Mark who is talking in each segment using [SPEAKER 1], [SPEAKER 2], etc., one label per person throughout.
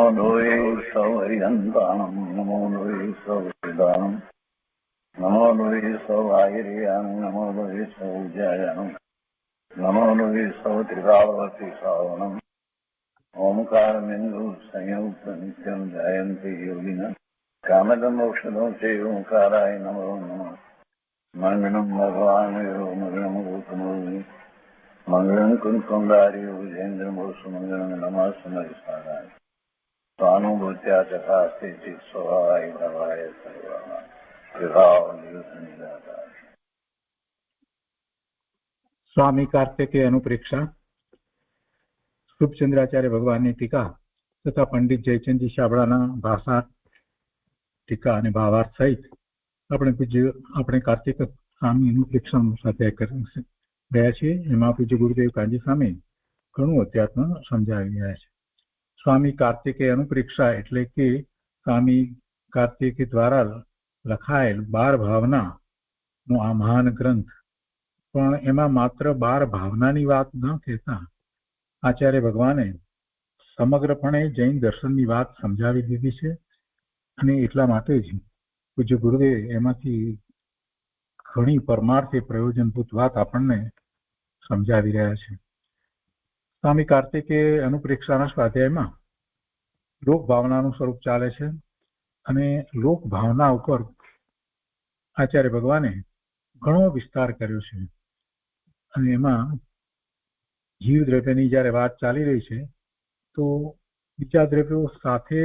[SPEAKER 1] નમો લોહે સૌહરિયંતાણમ નમો લોહે સૌવેદાણમ નમો લોહે સૌઆયર્યાણમ નમો લોહે સૌજ્યાયાણમ નમો લોહે સૌત્રિકાવતી શ્રાવણમ ઓમકારમેન્દુ સંયુક્ત નિત્યમ જયંતિ યોગિના કામદમ મોક્ષદો છે ઓંકારાય નમો નમઃ મંગલમ ભગવાન મંગલમ ગૌતમોની મંગલમ કુંકુંદારી વિજેન્દ્રમોષ મંગલમ નમઃ સમયસારાય સ્વાનુભૂત્યા ચકાસ્તે ચિત સ્વભાવાય ભવાય સર્વમાં વિભાવ નિયુત નિરાકાર.
[SPEAKER 2] સ્વામી કાર્તિકેય અનુપ્રેક્ષા શુભચંદ્રાચાર્ય ભગવાનની ટીકા તથા પંડિત જયચંદજી શાબળાના ભાષા ટીકા અને ભાવાર્થ સહિત આપણે કાર્તિક સ્વામી અનુપ્રેક્ષા સાથે રહ્યા છીએ. એમાં પૂજ્ય ગુરુદેવ કાંજી સ્વામી ઘણું અધ્યાત્મ સમજાવી રહ્યા છે. સ્વામી કાર્તિકેય અનુપ્રેક્ષા એટલે કે સ્વામી કાર્તિકેય દ્વારા લખાયેલ 12 ભાવનાનો આ મહાન ગ્રંથ. પણ એમાં માત્ર 12 ભાવનાની વાત ન કહેતા આચાર્ય ભગવાને સમગ્રપણે જૈન દર્શનની વાત સમજાવી દીધી છે. અને એટલા માટે જ પૂજ્ય ગુરુદેવ એમાંથી ઘણી પરમાર્થે પ્રયોજનભૂત વાત આપણને સમજાવી રહ્યા છે. સ્વામી કાર્તિકેય અનુપ્રેક્ષાના સ્વાધ્યાયમાં લોક ભાવનાનું સ્વરૂપ ચાલે છે અને લોક ભાવના ઉપર આચાર્ય ભગવાને ઘણો વિસ્તાર કર્યો છે. અને એમાં જીવ દ્રવ્યની જ્યારે વાત ચાલી રહી છે તો બીજા દ્રવ્યો સાથે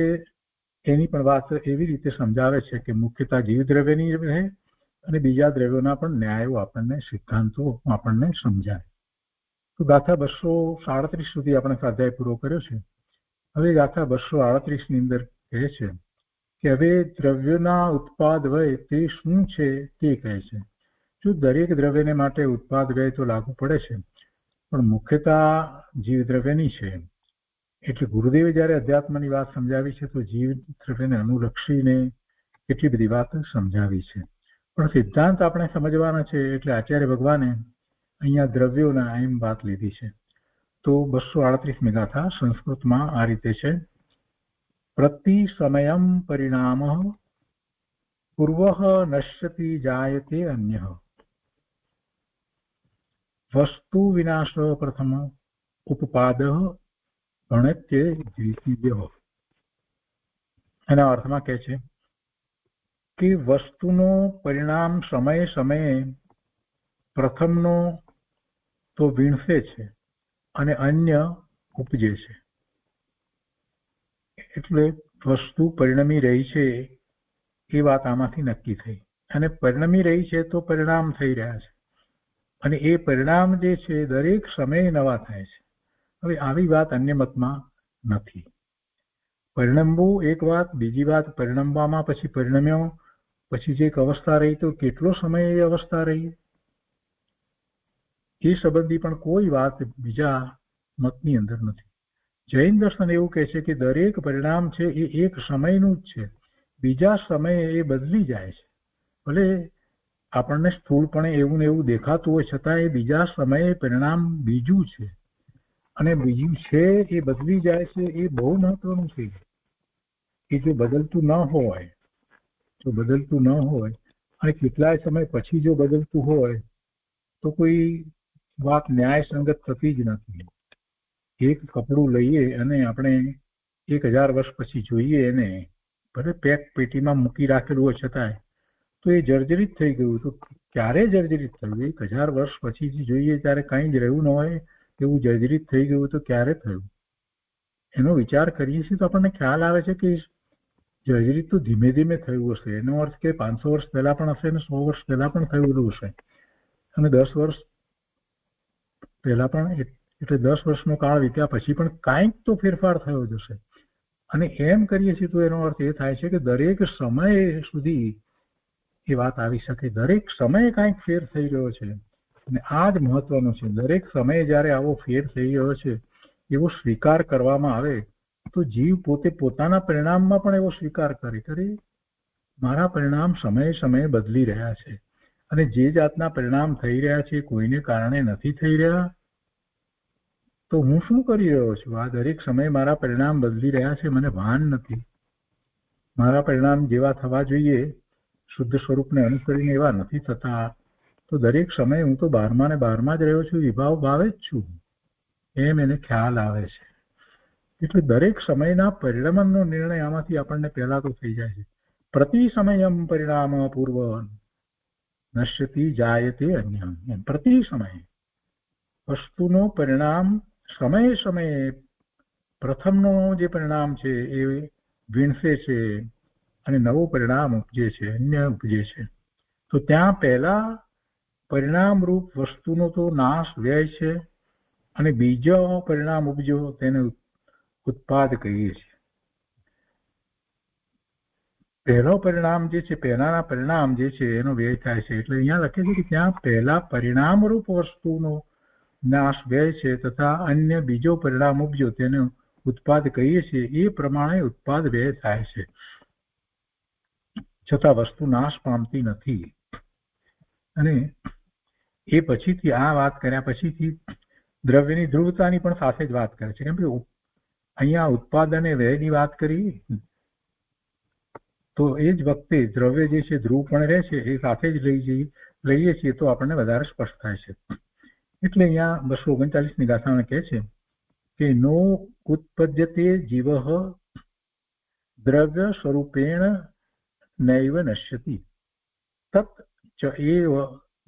[SPEAKER 2] એની પણ વાત એવી રીતે સમજાવે છે કે મુખ્યતા જીવ દ્રવ્યની રહે અને બીજા દ્રવ્યોના પણ ન્યાયો આપણને સિદ્ધાંતો આપણને સમજાય. તો ગાથા 237 સુધી આપણે સ્વાધ્યાય પૂરો કર્યો છે. હવે ગાથા 238ની અંદર કહે છે કે હવે દ્રવ્યોના ઉત્પાદ વય તે શું છે તે કહે છે. જો દરેક દ્રવ્યને માટે ઉત્પાદ વ્યય તો લાગુ પડે છે, પણ મુખ્યતા જીવ દ્રવ્યની છે. એટલે ગુરુદેવે જ્યારે અધ્યાત્મની વાત સમજાવી છે તો જીવ દ્રવ્યને અનુલક્ષીને કેટલી બધી વાત સમજાવી છે. પણ સિદ્ધાંત આપણે સમજવાના છે એટલે આચાર્ય ભગવાને અહીંયા દ્રવ્યોના એમ વાત લીધી છે. તો 238મી ગાથા સંસ્કૃતમાં આ રીતે છે. પ્રતિ સમયમ પરિણામ પૂર્વઃ નશ્યતિ જાયતે અન્યઃ વસ્તુ વિનાશ પ્રથમ ઉપપાદઃ ગણત્ય દ્વિતીય. એના અર્થમાં કહે છે કે વસ્તુનો પરિણામ સમયે સમયે પ્રથમનો તો વીણસે છે અને અન્ય ઉપજે છે. એટલે વસ્તુ પરિણમી રહી છે એ વાત આમાંથી નક્કી થઈ. અને પરિણમી રહી છે તો પરિણામ થઈ રહ્યા છે અને એ પરિણામ જે છે દરેક સમયે નવા થાય છે. હવે આવી વાત અન્ય મતમાં નથી. પરિણમવું એક વાત, બીજી વાત પરિણમવામાં પછી પરિણમ્યો પછી જે એક અવસ્થા રહી તો કેટલો સમય એ અવસ્થા રહી એ સંબંધી પણ કોઈ વાત બીજા મતની અંદર નથી. જૈન દર્શન એવું કહે છે કે દરેક પરિણામ છે એ એક સમયનું જ છે, બીજા સમયે એ બદલી જાય છે. ભલે આપણને સ્થૂળપણે એવું ને એવું દેખાતું હોય છતાં એ બીજા સમયે પરિણામ બીજું છે અને બીજું છે એ બદલી જાય છે. એ બહુ મહત્વનું છે. એ જો બદલતું ન હોય અને કેટલાય સમય પછી જો બદલતું હોય તો કોઈ વાત ન્યાય સંગત થતી જ નથી. એક કપડું લઈએ અને આપણે 1000 વર્ષ પછી જોઈએ એને ભલે પેક પેટીમાં મૂકી રાખેલું હોય છતાંય તો એ જર્જરિત થઈ ગયું. તો ક્યારે જર્જરિત થયું? 1000 વર્ષ પછી જોઈએ ત્યારે કંઈ જ રહ્યું ન હોય એવું જર્જરિત થઈ ગયું તો ક્યારે થયું? એનો વિચાર કરીએ છીએ તો આપણને ખ્યાલ આવે છે કે જર્જરિત તો ધીમે ધીમે થયું હશે. એનો અર્થ કે 500 વર્ષ પહેલા પણ હશે અને 100 વર્ષ પહેલા પણ થયેલું હશે અને 10 વર્ષ પહેલા પણ. એટલે 10 વર્ષનો કાળ વીત્યા પછી પણ કાંઈક તો ફેરફાર થયો જ હશે. અને એમ કરીએ છીએ તો એનો અર્થ એ થાય છે કે દરેક સમય સુધી એ વાત આવી શકે. દરેક સમયે કાંઈક ફેર થઈ રહ્યો છે અને આ જ મહત્વનું છે. દરેક સમયે જ્યારે આવો ફેર થઈ રહ્યો છે એવો સ્વીકાર કરવામાં આવે તો જીવ પોતે પોતાના પરિણામમાં પણ એવો સ્વીકાર કરે મારા પરિણામ સમયે સમયે બદલી રહ્યા છે અને જે જાતના પરિણામ થઈ રહ્યા છે કોઈને કારણે નથી થઈ રહ્યા. તો હું શું કરી રહ્યો છું? આ દરેક સમયે મારા પરિણામ બદલી રહ્યા છે, મને ભાન નથી. મારા પરિણામ જેવા થવા જોઈએ શુદ્ધ સ્વરૂપને અનુસરીને એવા નથી થતા. તો દરેક સમયે હું તો બારમાં ને બારમાં જ રહ્યો છું, વિભાવ ભાવે જ છું, એમ એને ખ્યાલ આવે છે. એટલે દરેક સમયના પરિણમનનો નિર્ણય આમાંથી આપણને પહેલા તો થઈ જાય છે. પ્રતિ સમયમ પરિણામ પૂર્વ નશ્યતિ જાયતે અન્યમ. એમ પ્રતિ સમયે વસ્તુનો પરિણામ સમયે સમયે પ્રથમનો જે પરિણામ છે એ વીણસે છે અને નવું પરિણામ ઉપજે છે, અન્ય ઉપજે છે. તો ત્યાં પહેલા પરિણામરૂપ વસ્તુનો તો નાશ વ્યય છે અને બીજો પરિણામ ઉપજો તેને ઉત્પાદ કહીએ છીએ. પહેલો પરિણામ જે છે, પહેલાના પરિણામ જે છે એનો વ્યય થાય છે. એટલે અહીંયા લખે છે કે ત્યાં પહેલા પરિણામરૂપ વસ્તુનો નાશ વ્યય છે તથા અન્ય બીજો પરિણામ ઉપજો તેને ઉત્પાદ કહીએ છીએ. એ પ્રમાણે ઉત્પાદ વ્યય થાય છે, છતાં વસ્તુ નાશ પામતી નથી. અને એ પછીથી આ વાત કર્યા પછીથી દ્રવ્યની ધ્રુવતાની પણ સાથે જ વાત કરે છે. કેમ કે અહીંયા ઉત્પાદ અને વ્યયની વાત કરી તો એ જ વખતે દ્રવ્ય જે છે ધ્રુવ પણ રહે છે, એ સાથે જ લઈએ છીએ તો આપણને વધારે સ્પષ્ટ થાય છે. એટલે અહીંયા 239ની ગાથામાં કહે છે કે નો ઉત્પદ્યતે જીવ દ્રવ્ય સ્વરૂપેણ નૈવ નશ્યતિ તત ચ એવ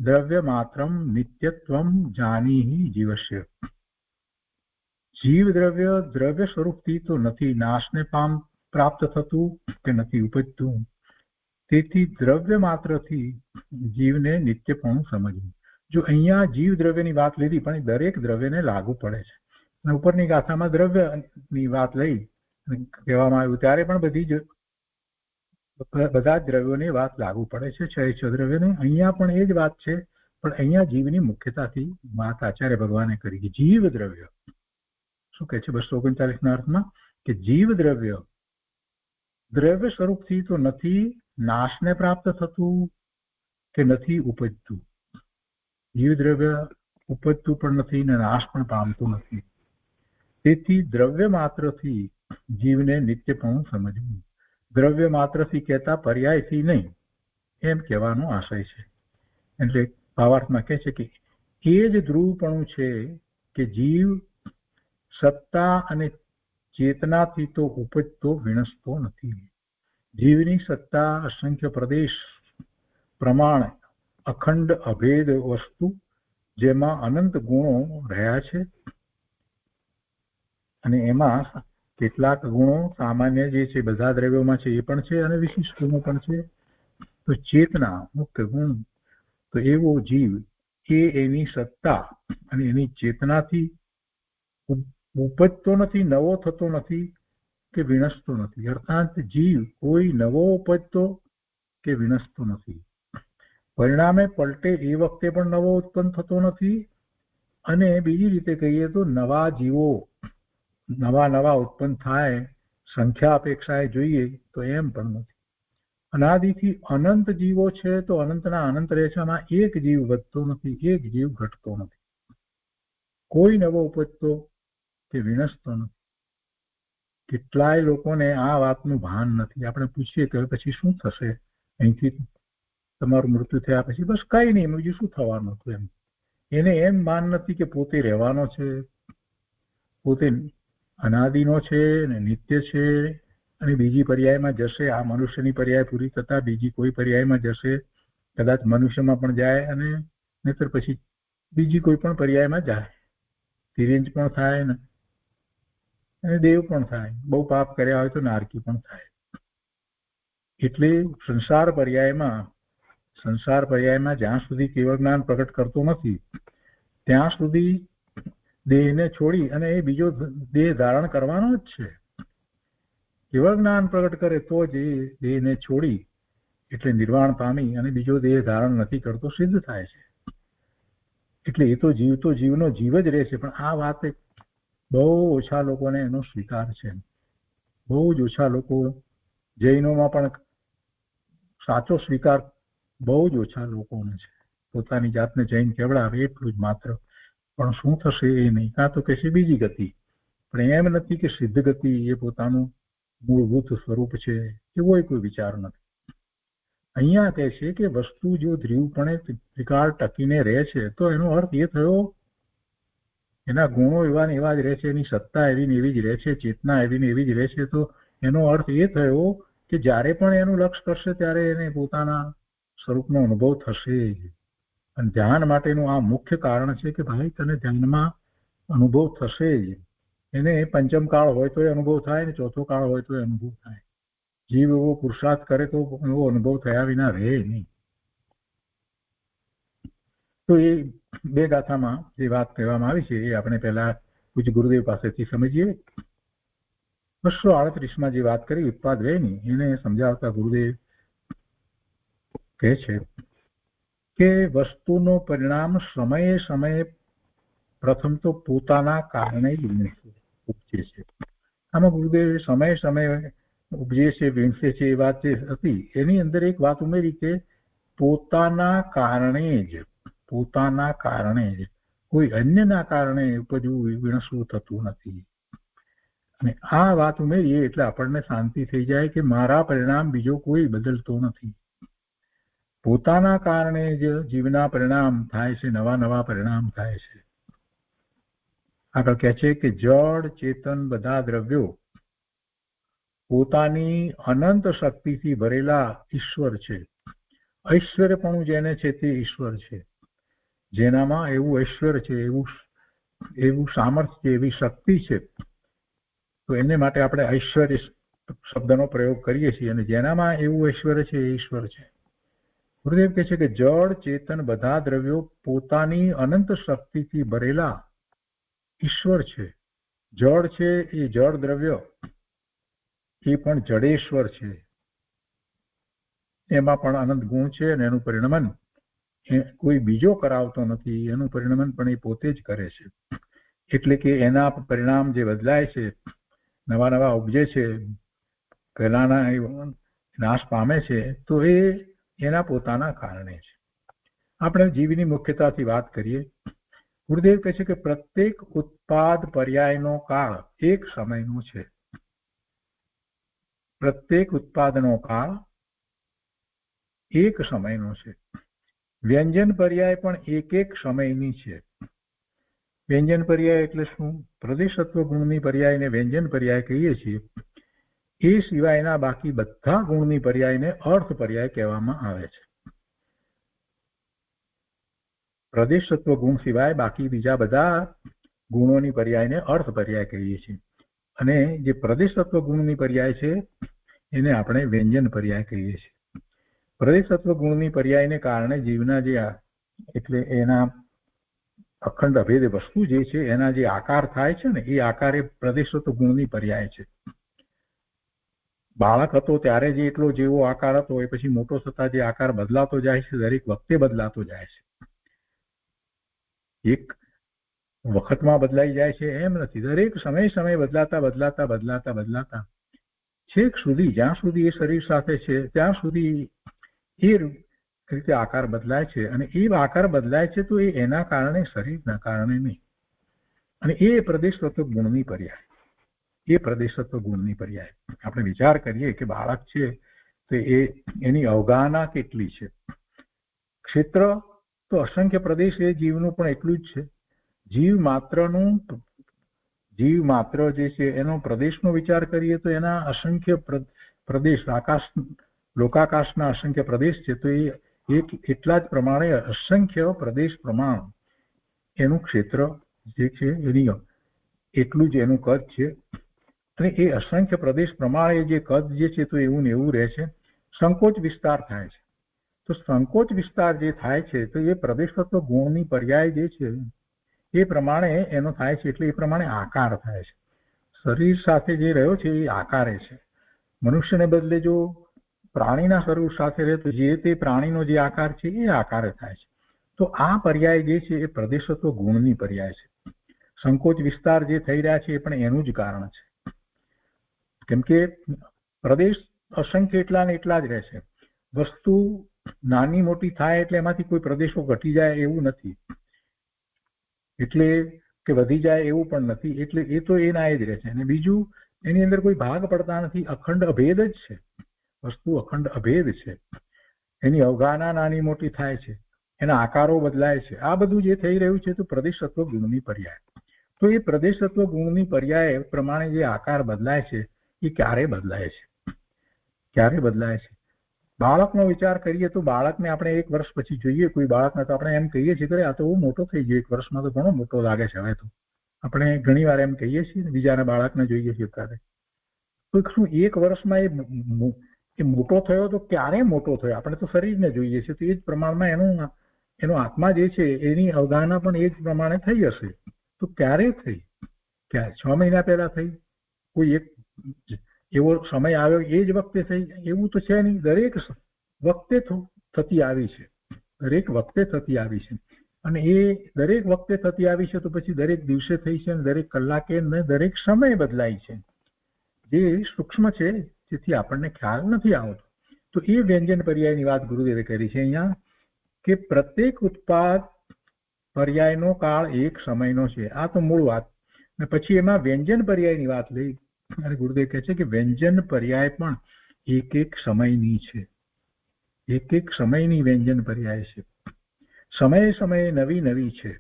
[SPEAKER 2] દ્રવ્ય માત્રમ નિત્યત્વમ જાનીહિ જીવસ્ય. જીવ દ્રવ્ય દ્રવ્ય સ્વરૂપથી તો નથી નાશને પ્રાપ્ત થતું કે નથી ઉપજતું. તેથી દ્રવ્ય માત્રથી જીવને નિત્યપણું સમજવું. જો અહીંયા જીવ દ્રવ્યની વાત લીધી પણ દરેક દ્રવ્યને લાગુ પડે છે. અને ઉપરની ગાથામાં દ્રવ્યની વાત લઈ કહેવામાં આવ્યું ત્યારે પણ બધા જ દ્રવ્યોની વાત લાગુ પડે છે, 6 દ્રવ્યોને. અહીંયા પણ એ જ વાત છે, પણ અહીંયા જીવની મુખ્યતાથી વાત આચાર્ય ભગવાને કરી કે જીવ દ્રવ્ય શું કહે છે 239ના અર્થમાં કે જીવ દ્રવ્ય દ્રવ્ય સ્વરૂપથી તો નથી નાશને પ્રાપ્ત થતું કે નથી ઉપજતું. જીવ દ્રવ્ય ઉપજતું પણ નથી ને નાશ પણ પામતું નથી. તેથી દ્રવ્ય માત્રથી જીવને નિત્યપણું સમજવું. દ્રવ્ય માત્રથી કહેતા પર્યાયથી નહીં એમ કહેવાનો આશય છે. એટલે ભાવાર્થમાં કહે છે કે એ જ ધ્રુવપણું છે કે જીવ સત્તા અને ચેતનાથી તો ઉપજતો વિણસતો નથી. જીવની સત્તા અસંખ્ય પ્રદેશ પ્રમાણે અખંડ અભેદ વસ્તુ જેમાં અનંત ગુણો રહ્યા છે અને એમાં કેટલાક ગુણો સામાન્ય જે છે બધા દ્રવ્યોમાં છે એ પણ છે અને વિશિષ્ટ ગુણો પણ છે. તો ચેતના મુખ્ય ગુણ. તો એવો જીવ એ એની સત્તા અને એની ચેતનાથી ઉપજતો નથી, નવો થતો નથી કે વિણસતો નથી. અર્થાત જીવ કોઈ નવો ઉપજતો કે વિણસતો નથી. પરિણામે પલટે એ વખતે પણ નવો ઉત્પન્ન થતો નથી. અને બીજી રીતે કહીએ તો નવા જીવો નવા ઉત્પન્ન થાય સંખ્યા અપેક્ષાએ જોઈએ તો એમ પણ નથી. અનાદિથી અનંત જીવો છે તો અનંતના અનંત રેખામાં એક જીવ વધતો નથી, એક જીવ ઘટતો નથી. કોઈ નવો ઉપજતો કે વિણસતો નથી. કેટલાય લોકોને આ વાતનું ભાન નથી. આપણે પૂછીએ કે પછી શું થશે અહીંથી તમારું મૃત્યુ થયા પછી? બસ કઈ નહીં, બીજું શું થવાનું હતું એમ. એને એમ ભાન નથી કે પોતે રહેવાનો છે, પોતે અનાદિનો છે ને નિત્ય છે અને બીજી પર્યાયમાં જશે. આ મનુષ્યની પર્યાય પૂરી થતા બીજી કોઈ પર્યાયમાં જશે. કદાચ મનુષ્યમાં પણ જાય અને નહીતર પછી બીજી કોઈ પણ પર્યાયમાં જાય. તિર્યંજ પણ થાય ને અને દેવ પણ થાય. બહુ પાપ કર્યા હોય તો નારકી પણ થાય. એટલે સંસાર પર્યાયમાં જ્યાં સુધી કેવળ જ્ઞાન પ્રગટ કરતો નથી ત્યાં સુધી દેહને છોડી અને એ બીજો દેહ ધારણ કરવાનો જ છે. કેવળ જ્ઞાન પ્રગટ કરે તો જ એ દેહને છોડી એટલે નિર્વાણ પામી અને બીજો દેહ ધારણ નથી કરતો સિદ્ધ થાય છે. એટલે એ તો જીવનો જીવ જ રહે છે. પણ આ વાત બહુ ઓછા લોકોને એનો સ્વીકાર છે. બહુ જ ઓછા લોકો, જૈનોમાં પણ સાચો સ્વીકાર બહુ જ ઓછા લોકોને છે. પોતાની જાતને જૈન કહેવડાવે એટલું જ માત્ર. પણ શું થશે એ નહીં. કાં તો કહેશે બીજી ગતિ, પણ એમ નથી કે સિદ્ધ ગતિ એ પોતાનું મૂળભૂત સ્વરૂપ છે, એવો કોઈ વિચાર નથી. અહીંયા કહે છે કે વસ્તુ જો ધ્રુવપણે ત્રિકાળ ટકીને રહે છે તો એનો અર્થ એ થયો એના ગુણો એવા ને એવા જ રહે છે, એની સત્તા એવી ને એવી જ રહે છે, ચેતના એવી ને એવી જ રહે છે. તો એનો અર્થ એ થયો કે જ્યારે પણ એનું લક્ષ્ય કરશે ત્યારે એને પોતાના સ્વરૂપનો અનુભવ થશે જ. અને ધ્યાન માટેનું આ મુખ્ય કારણ છે કે ભાઈ તને ધ્યાનમાં અનુભવ થશે જ. એને પંચમ કાળ હોય તો એ અનુભવ થાય ને ચોથો કાળ હોય તો એ અનુભવ થાય. જીવ એવો પુરુષાર્થ કરે તો એવો અનુભવ થયા વિના રહે નહીં. તો એ બે ગાથામાં જે વાત કહેવામાં આવી છે એ આપણે પહેલા પૂજ્ય ગુરુદેવ પાસેથી સમજીએ. 238માં જે વાત કરી ઉત્પાદ વ્યયની, એને સમજાવતા ગુરુદેવ કહે છે કે વસ્તુનો પરિણામ સમયે સમયે પ્રથમ તો પોતાના કારણે જ ઉપજે છે. આમાં ગુરુદેવ સમયે સમયે ઉપજે છે, વિંસે છે, એ વાત જે હતી એની અંદર એક વાત ઉમેરી કે પોતાના કારણે જ કોઈ અન્યના કારણે ઉપજવું વિણસવું થતું નથી. અને આ વાત ઉમેરીએ એટલે આપણને શાંતિ થઈ જાય કે મારા પરિણામ બીજો કોઈ બદલતો નથી. પોતાના કારણે જ જીવના પરિણામ થાય છે, નવા નવા પરિણામ થાય છે. આગળ કહે છે કે જડ ચેતન બધા દ્રવ્યો પોતાની અનંત શક્તિથી ભરેલા ઈશ્વર છે. ઐશ્વર્યપણું જેને છે તે ઈશ્વર છે. જેનામાં એવું ઐશ્વર્ય છે, એવું સામર્થ્ય, એવી શક્તિ છે, તો એને માટે આપણે ઐશ્વર્ય શબ્દનો પ્રયોગ કરીએ છીએ. અને જેનામાં એવું ઐશ્વર્ય છે એ ઈશ્વર છે. ગુરુદેવ કહે છે કે જળ ચેતન બધા દ્રવ્યો પોતાની અનંત શક્તિથી ભરેલા ઈશ્વર છે. જળ છે એ જળ દ્રવ્ય એ પણ જડેશ્વર છે. એમાં પણ અનંત ગુણ છે અને એનું પરિણમન કોઈ બીજો કરાવતો નથી. એનું પરિણમન પણ એ પોતે જ કરે છે. એટલે કે એના પરિણામ જે બદલાય છે, નવા નવા ઉપજે છે, પહેલાના નાશ પામે છે, તો એ એના પોતાના કારણે છે. આપણે જીવની મુખ્યતાથી વાત કરીએ. ગુરુદેવ કહે છે કે પ્રત્યેક ઉત્પાદ પર્યાયનો કાળ એક સમયનો છે. પ્રત્યેક ઉત્પાદનો કાળ એક સમયનો છે. વ્યંજન પર્યાય પણ એક સમયની છે. વ્યંજન પર્યાય એટલે શું? પ્રદેશત્વ ગુણની પર્યાયને વ્યંજન પર્યાય કહીએ છીએ. એ સિવાયના બાકી બધા ગુણની પર્યાયને અર્થ પર્યાય કહેવામાં આવે છે. પ્રદેશત્વ ગુણ સિવાય બાકી બીજા બધા ગુણોની પર્યાયને અર્થ પર્યાય કહીએ છીએ. અને જે પ્રદેશત્વ ગુણની પર્યાય છે એને આપણે વ્યંજન પર્યાય કહીએ છીએ. પ્રદેશત્વ ગુણની પર્યાયને કારણે જીવના જે એટલે એના અખંડ અભેદ વસ્તુ જે છે એના જે આકાર થાય છે ને, એ આકાર એ પ્રદેશત્વ ગુણની પર્યાય છે. બાળક હતો ત્યારે જે એટલો જેવો આકાર હતો એ પછી મોટો થતા જે આકાર બદલાતો જાય છે, દરેક વખતે બદલાતો જાય છે. એક વખતમાં બદલાઈ જાય છે એમ નથી. દરેક સમય બદલાતા છેક સુધી જ્યાં સુધી એ શરીર સાથે છે ત્યાં સુધી એ રીતે આકાર બદલાય છે. અને એ આકાર બદલાય છે તો એ એના કારણે, શરીરના કારણે નહીં. અને એ પ્રદેશત્વ ગુણની પર્યાય, એ પ્રદેશત્વ ગુણની પર્યાય. આપણે વિચાર કરીએ કે બાળક છે તો એની અવગાહના કેટલી છે. ક્ષેત્ર તો અસંખ્ય પ્રદેશ એ જીવનું પણ એટલું જ છે. જીવ માત્ર જે છે એનો પ્રદેશનો વિચાર કરીએ તો એના અસંખ્ય પ્રદેશ, લોકાકાશના અસંખ્ય પ્રદેશ છે. તો એ એટલા જ પ્રમાણે અસંખ્ય પ્રદેશ પ્રમાણ એનું ક્ષેત્ર જે છે એની એટલું જ એનું કદ છે. અને એ અસંખ્ય પ્રદેશ પ્રમાણે જે કદ જે છે તો એવું ને એવું રહે છે. સંકોચ વિસ્તાર થાય છે. તો સંકોચ વિસ્તાર જે થાય છે તો એ પ્રદેશત્વ ગુણની પર્યાય જે છે એ પ્રમાણે એનો થાય છે. એટલે એ પ્રમાણે આકાર થાય છે. શરીર સાથે જે રહ્યો છે એ આકારે છે. મનુષ્યને બદલે જો પ્રાણીના સ્વરૂપ સાથે રહે તો જે તે પ્રાણીનો જે આકાર છે એ આકારે થાય છે. તો આ પર્યાય જે છે એ પ્રદેશત્વ ગુણની પર્યાય છે. સંકોચ વિસ્તાર જે થઈ રહ્યા છે એ પણ એનું જ કારણ છે. કેમ કે પ્રદેશ અસંખ્ય એટલા ને એટલા જ રહે છે. વસ્તુ નાની મોટી થાય એટલે એમાંથી કોઈ પ્રદેશો ઘટી જાય એવું નથી. એટલે કે વધી જાય એવું પણ નથી, એટલે એ તો એના એ જ રહે છે. અને બીજું, એની અંદર કોઈ ભાગ પડતા નથી, અખંડ અભેદ જ છે, વસ્તુ અખંડ અભેદ છે. એની અવગાહના નાની મોટી થાય છે, એના આકારો બદલાય છે. આ બધું જે થઈ રહ્યું છે તો પ્રદેશ તત્વ ગુણની પર્યાય. તો એ પ્રદેશ તત્વ ગુણની પર્યાય પ્રમાણે જે આકાર બદલાય છે એ ક્યારે બદલાય છે? ક્યારે બદલાય છે? બાળકનો વિચાર કરીએ તો બાળકને આપણે 1 વર્ષ પછી જોઈએ, કોઈ બાળકને તો આપણે એમ કહીએ છીએ કે આ તો બહુ મોટો થઈ ગયો, 1 વર્ષમાં તો ઘણો મોટો લાગે છે. હવે તો આપણે ઘણી વાર એમ કહીએ છીએ ને, બીજાના બાળકને જોઈએ છીએ ત્યારે. તો શું 1 વર્ષમાં એ મોટો થયો તો ક્યારે મોટો થયો? આપણે તો શરીરને જોઈએ છીએ, તો એ જ પ્રમાણમાં એનો આત્મા જે છે એની અવગાહના પણ એ જ પ્રમાણે થઈ હશે. તો ક્યારે થઈ? ક્યારે? 6 મહિના પહેલા થઈ? કોઈ એક એવો સમય આવ્યો એ જ વખતે થઈ? એવું તો છે નહીં. દરેક વખતે થતી આવી છે, દરેક વખતે થતી આવી છે. અને એ દરેક વખતે થતી આવી છે તો પછી દરેક દિવસે થઈ છે, દરેક કલાકે ને દરેક સમય બદલાય છે, જે સૂક્ષ્મ છે, જેથી આપણને ખ્યાલ નથી આવતો. તો એ વ્યંજન પર્યાયની વાત ગુરુદેવે કરી છે અહીંયા, કે પ્રત્યેક ઉત્પાદ પર્યાયનો કાળ એક સમયનો છે. આ તો મૂળ વાત. ને પછી એમાં વ્યંજન પર્યાયની વાત લઈ અને ગુરુદેવ કહે છે કે વ્યંજન પર્યાય પણ એક સમયની છે, એક સમયની વ્યંજન પર્યાય છે. સમયે સમયે નવી નવી છે.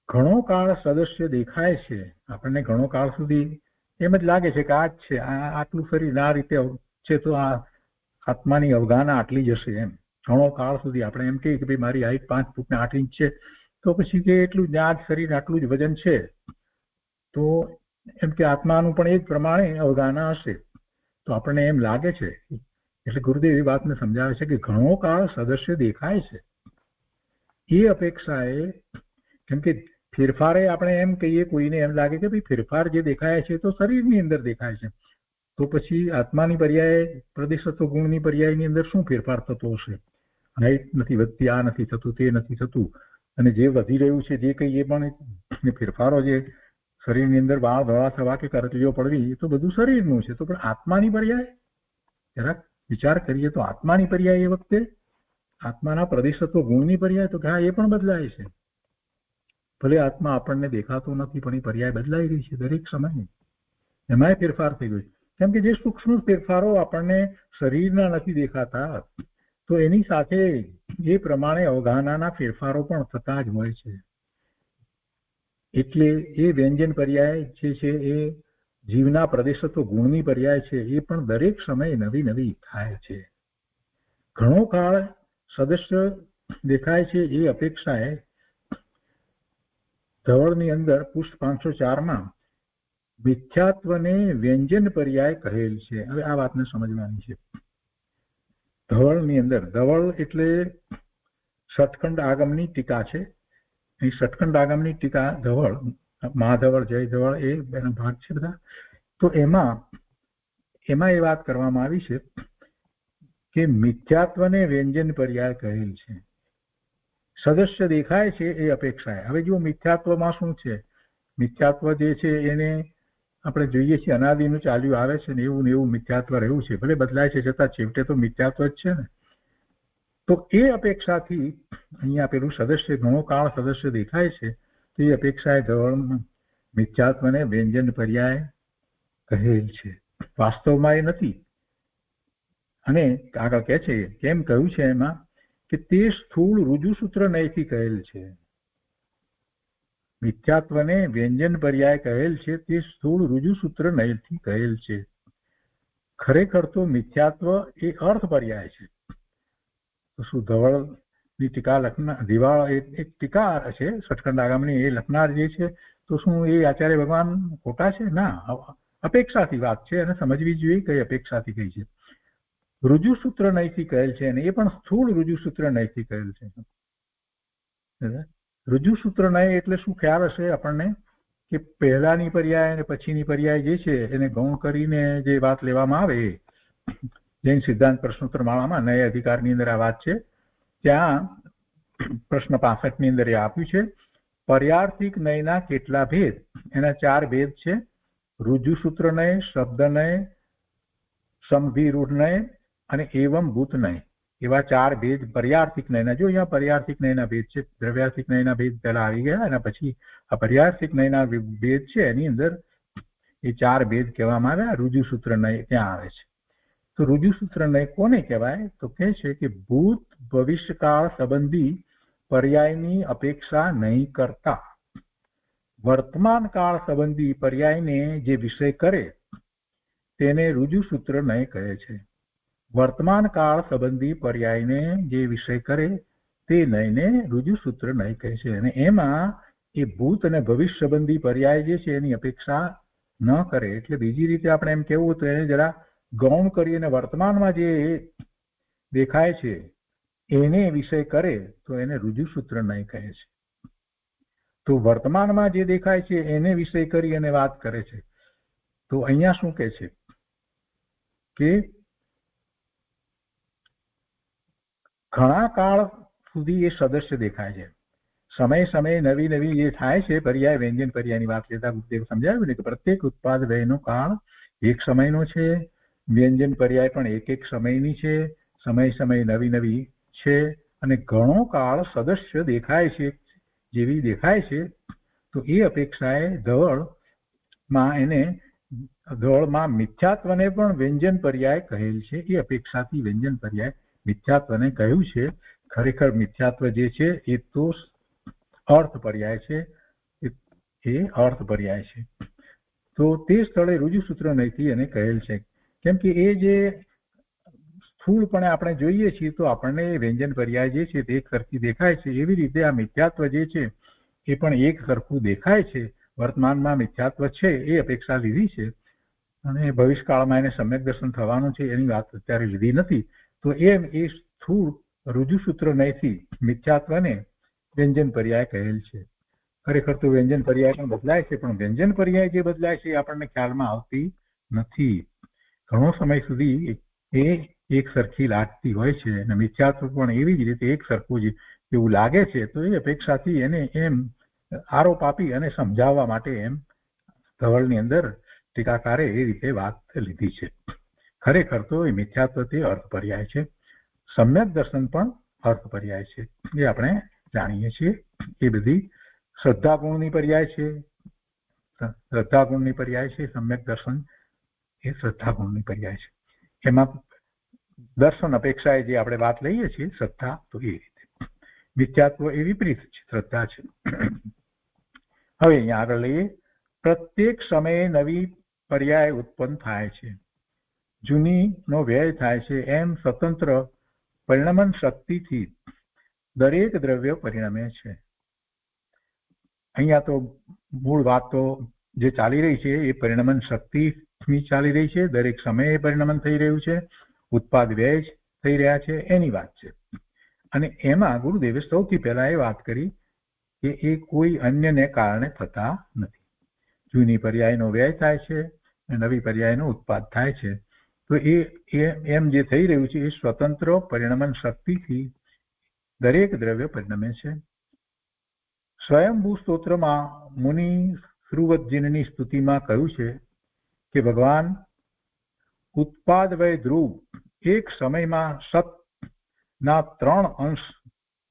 [SPEAKER 2] ઘણો કાળ સદસ્ય દેખાય છે આપણને, ઘણો કાળ સુધી એમ જ લાગે છે કે આ જ છે, આટલું શરીર આ રીતે છે, તો આ આત્માની અવગાહના આટલી જ હશે. એમ ઘણો કાળ સુધી આપણે એમ કહીએ કે ભાઈ મારી હાઈટ 5 ફૂટ ને 8 ઇંચ છે, તો પછી કે એટલું જ આ શરીર આટલું જ વજન છે, તો એમ કે આત્માનું પણ એ જ પ્રમાણે અવગાહના હશે. તો આપણને એમ લાગે છે. એટલે ગુરુદેવ એ વાતને સમજાવે છે કે ઘણો કાળ સદસ્ય દેખાય છે. એ અપેક્ષાએ, કેમ કે ફેરફારે આપણે એમ કહીએ, કોઈને એમ લાગે કે ભાઈ ફેરફાર જે દેખાય છે તો શરીરની અંદર દેખાય છે, તો પછી આત્માની પર્યાય, પ્રદેશ તત્વ ગુણની પર્યાયની અંદર શું ફેરફાર થતો હશે? હાઈટ નથી વધતી, આ નથી થતું, તે નથી થતું, અને જે વધી રહ્યું છે જે કઈ એ પણ ફેરફારો, જે શરીરની અંદર વાળ ધોળા થવા કે કરચલીઓ પડવી, એ તો બધું શરીરનું છે. તો પણ આત્માની પર્યાય જરાક વિચાર કરીએ તો આત્માની પર્યાય એ વખતે આત્માના પ્રદેશ તત્વ ગુણની પર્યાય, તો હા એ પણ બદલાય છે. ભલે આત્મા આપણને દેખાતો નથી પણ એ પર્યાય બદલાઈ રહી છે દરેક સમયે. એમાંય ફેરફાર થઈ ગયો. કેમ કે જે સૂક્ષ્મ ફેરફારો આપણને શરીરના નથી દેખાતા, તો એની સાથે એ પ્રમાણે અવગાહનાના ફેરફારો પણ થતા જ હોય છે. એટલે એ વ્યંજન પર્યાય જે છે એ જીવના પ્રદેશ તત્વ ગુણની પર્યાય છે, એ પણ દરેક સમયે નવી નવી થાય છે. ઘણો કાળ સદસ્ય દેખાય છે એ અપેક્ષાએ ધવળની અંદર પુષ્પ 504માં મિથ્યાત્વને વ્યંજન પર્યાય કહેલ છે. હવે આ વાતને સમજવાની છે. ધવળની અંદર, ધવળ એટલે સટખંડ આગમની ટીકા છે. એ સટખંડ આગમની ટીકા ધવળ, મહાધવળ, જય ધવળ, એ બેના ભાગ છે બધા. તો એમાં એ વાત કરવામાં આવી છે કે મિથ્યાત્વને વ્યંજન પર્યાય કહેલ છે. સદસ્ય દેખાય છે એ અપેક્ષાએ. હવે જો મિથ્યાત્વમાં શું છે, મિથ્યાત્વ જે છે એને આપણે જોઈએ છીએ અનાદિનું ચાલ્યું આવે છે ને એવું મિથ્યાત્વ રહ્યું છે. ભલે બદલાય છે છતાં છેવટે તો મિથ્યાત્વ જ છે ને. તો એ અપેક્ષાથી અહીંયા પેલું સદસ્ય, ઘણો કાળ સદસ્ય દેખાય છે, તો એ અપેક્ષાએ ધવળ મિથ્યાત્વને વ્યંજન પર્યાય કહેલ છે. વાસ્તવમાં એ નથી. અને આગળ કહે છે કેમ કહ્યું છે એમાં કે તે સ્થૂળ રુજુસૂત્ર નયથી કહેલ છે. મિથ્યાત્વને વ્યંજન પર્યાય કહેલ છે તે સ્થૂળ રુજુસૂત્ર નયથી કહેલ છે. ખરેખર તો મિથ્યાત્વ એ અર્થ પર્યાય છે. તો શું ધવળની ટીકા લખનાર, દિવાળ એક ટીકા છે સટખંડ આગમની, એ લખનાર જે છે, તો શું એ આચાર્ય ભગવાન ખોટા છે? ના, અપેક્ષાથી વાત છે અને સમજવી જોઈએ કઈ અપેક્ષાથી કઈ છે. રુજુસૂત્ર નયથી કહેલ છે અને એ પણ સ્થૂળ રુજુસૂત્ર નયથી કહેલ છે. રુજુસૂત્ર નય એટલે શું ખ્યાલ હશે આપણને કે પહેલાની પર્યાય અને પછીની પર્યાય જે છે એને ગૌણ કરીને જે વાત લેવામાં આવે, જૈન સિદ્ધાંત પ્રશ્નોત્તર માળામાં નય અધિકારની અંદર આ વાત છે. ત્યાં પ્રશ્ન 65 ની અંદર એ આપ્યું છે, પર્યાર્થિક નયના કેટલા ભેદ? એના 4 ભેદ છે. રુજુસૂત્ર નય, શબ્દ નય, સમભિરૂઢ નય અને એવમ ભૂત નય. એવા ચાર ભેદ પર્યાર્થિક નયના, જો અહીંયા પર્યાર્થિક નયના ભેદ છે, દ્રવ્યાર્થિક નયના ભેદ પહેલા આવી ગયા, અને પછી આ પર્યાર્થિક નયના ભેદ છે એની અંદર એ ચાર ભેદ કહેવામાં આવ્યા. રુજુસૂત્ર નય ત્યાં આવે છે. તો રુજુસૂત્ર નય કોને કહેવાય? તો કહે છે કે ભૂત ભવિષ્યકાળ સંબંધી પર્યાયની અપેક્ષા નહીં કરતા વર્તમાન કાળ સંબંધી પર્યાયને જે વિષય કરે તેને રુજુસૂત્ર નય કહે છે. વર્તમાન કાળ સંબંધી પર્યાયને જે વિષય કરે તે નયને રુજુસૂત્ર નય કહે છે. અને એમાં એ ભૂત અને ભવિષ્ય સંબંધી પર્યાય જે છે એની અપેક્ષા ન કરે. એટલે બીજી રીતે આપણે એમ કહેવું તો એને જરા ગૌણ કરી અને વર્તમાનમાં જે દેખાય છે એને વિષય કરે તો એને રુજુસૂત્ર નય કહે છે. તો વર્તમાનમાં જે દેખાય છે એને વિષય કરી અને વાત કરે છે. તો અહીંયા શું કહે છે કે ઘણા કાળ સુધી એ સદસ્ય દેખાય છે. સમય સમયે નવી નવી જે થાય છે પર્યાય વ્યંજન પર્યાયની વાત લેતા ગુરુદેવ સમજાવ્યું ને કે પ્રત્યેક ઉત્પાદ વ્યયનો કાળ એક સમયનો છે. વ્યંજન પર્યાય પણ એક સમયની છે. સમય સમય નવી નવી છે. અને ઘણો કાળ સદસ્ય દેખાય છે જેવી દેખાય છે. તો એ અપેક્ષાએ ધવળમાં મિથ્યાત્વને પણ વ્યંજન પર્યાય કહેલ છે. એ અપેક્ષાથી વ્યંજન પર્યાય મિથ્યાત્વને કહ્યું છે. ખરેખર મિથ્યાત્વ જે છે એ તો અર્થ પર્યાય છે, એ અર્થ પર્યાય છે. તો તે સ્થળે રુજુસૂત્ર નયથી એને કહેલ છે. કેમ કે એ જે સ્થૂળપણે આપણે જોઈએ છીએ તો આપણને વ્યંજન પર્યાય જે છે તે એક સરખી દેખાય છે. એવી રીતે આ મિથ્યાત્વ જે છે એ પણ એક સરખું દેખાય છે. વર્તમાનમાં મિથ્યાત્વ છે એ અપેક્ષા લીધી છે અને ભવિષ્યકાળમાં એને સમ્યક દર્શન થવાનું છે એની વાત અત્યારે લીધી નથી. તો એમ એ સ્થૂળ રુજુસૂત્ર નયથી મિથ્યાત્વને વ્યંજન પર્યાય કહેલ છે. ખરેખર તો વ્યંજન પર્યાય પણ બદલાય છે, પણ વ્યંજન પર્યાય જે બદલાય છે એ આપણને ખ્યાલમાં આવતી નથી. ઘણો સમય સુધી એ એક સરખી લાગતી હોય છે અને મિથ્યાત્વ પણ એવી જ રીતે એક સરખું જ એવું લાગે છે. તો એ અપેક્ષાથી એને એમ આરોપ આપી અને સમજાવવા માટે એમ ધવળની અંદર ટીકાકારે એ રીતે વાત લીધી છે. ખરેખર તો એ મિથ્યાત્વ તે અર્થ પર્યાય છે. સમ્યક દર્શન પણ અર્થ પર્યાય છે. એ આપણે જાણીએ છીએ. એ બધી શ્રદ્ધા ગુણની પર્યાય છે. શ્રદ્ધા ગુણની પર્યાય છે. સમ્યક દર્શન એ શ્રદ્ધા ગુણની પર્યાય છે. એમાં દર્શન અપેક્ષાએ જે આપણે વાત લઈએ છીએ શ્રદ્ધા, તો એ રીતે મિથ્યાત્વ એ વિપરીત છે, શ્રદ્ધા છે. હવે અહીંયા આગળ લઈએ. પ્રત્યેક સમયે નવી પર્યાય ઉત્પન્ન થાય છે, જૂની નો વ્યય થાય છે. એમ સ્વતંત્ર પરિણમન શક્તિથી દરેક દ્રવ્ય પરિણમે છે. અહીંયા તો મૂળ વાત તો જે ચાલી રહી છે એ પરિણમન શક્તિની ચાલી રહી છે. દરેક સમયે પરિણમન થઈ રહ્યું છે, ઉત્પાદ વ્યય થઈ રહ્યા છે એની વાત છે. અને એમાં ગુરુદેવે સૌથી પહેલા એ વાત કરી કે એ કોઈ અન્યને કારણે થતા નથી. જૂની પર્યાયનો વ્યય થાય છે અને નવી પર્યાયનો ઉત્પાદ થાય છે. તો એ એમ જે થઈ રહ્યું છે એ સ્વતંત્ર પરિણમન શક્તિથી દરેક દ્રવ્ય પરિણમે છે. સ્વયંભૂ સ્તોત્રમાં મુનિ શ્રુવતજીની સ્તુતિમાં કહ્યું છે કે ભગવાન ઉત્પાદ વય ધ્રુવ એક સમયમાં સતના 3 અંશ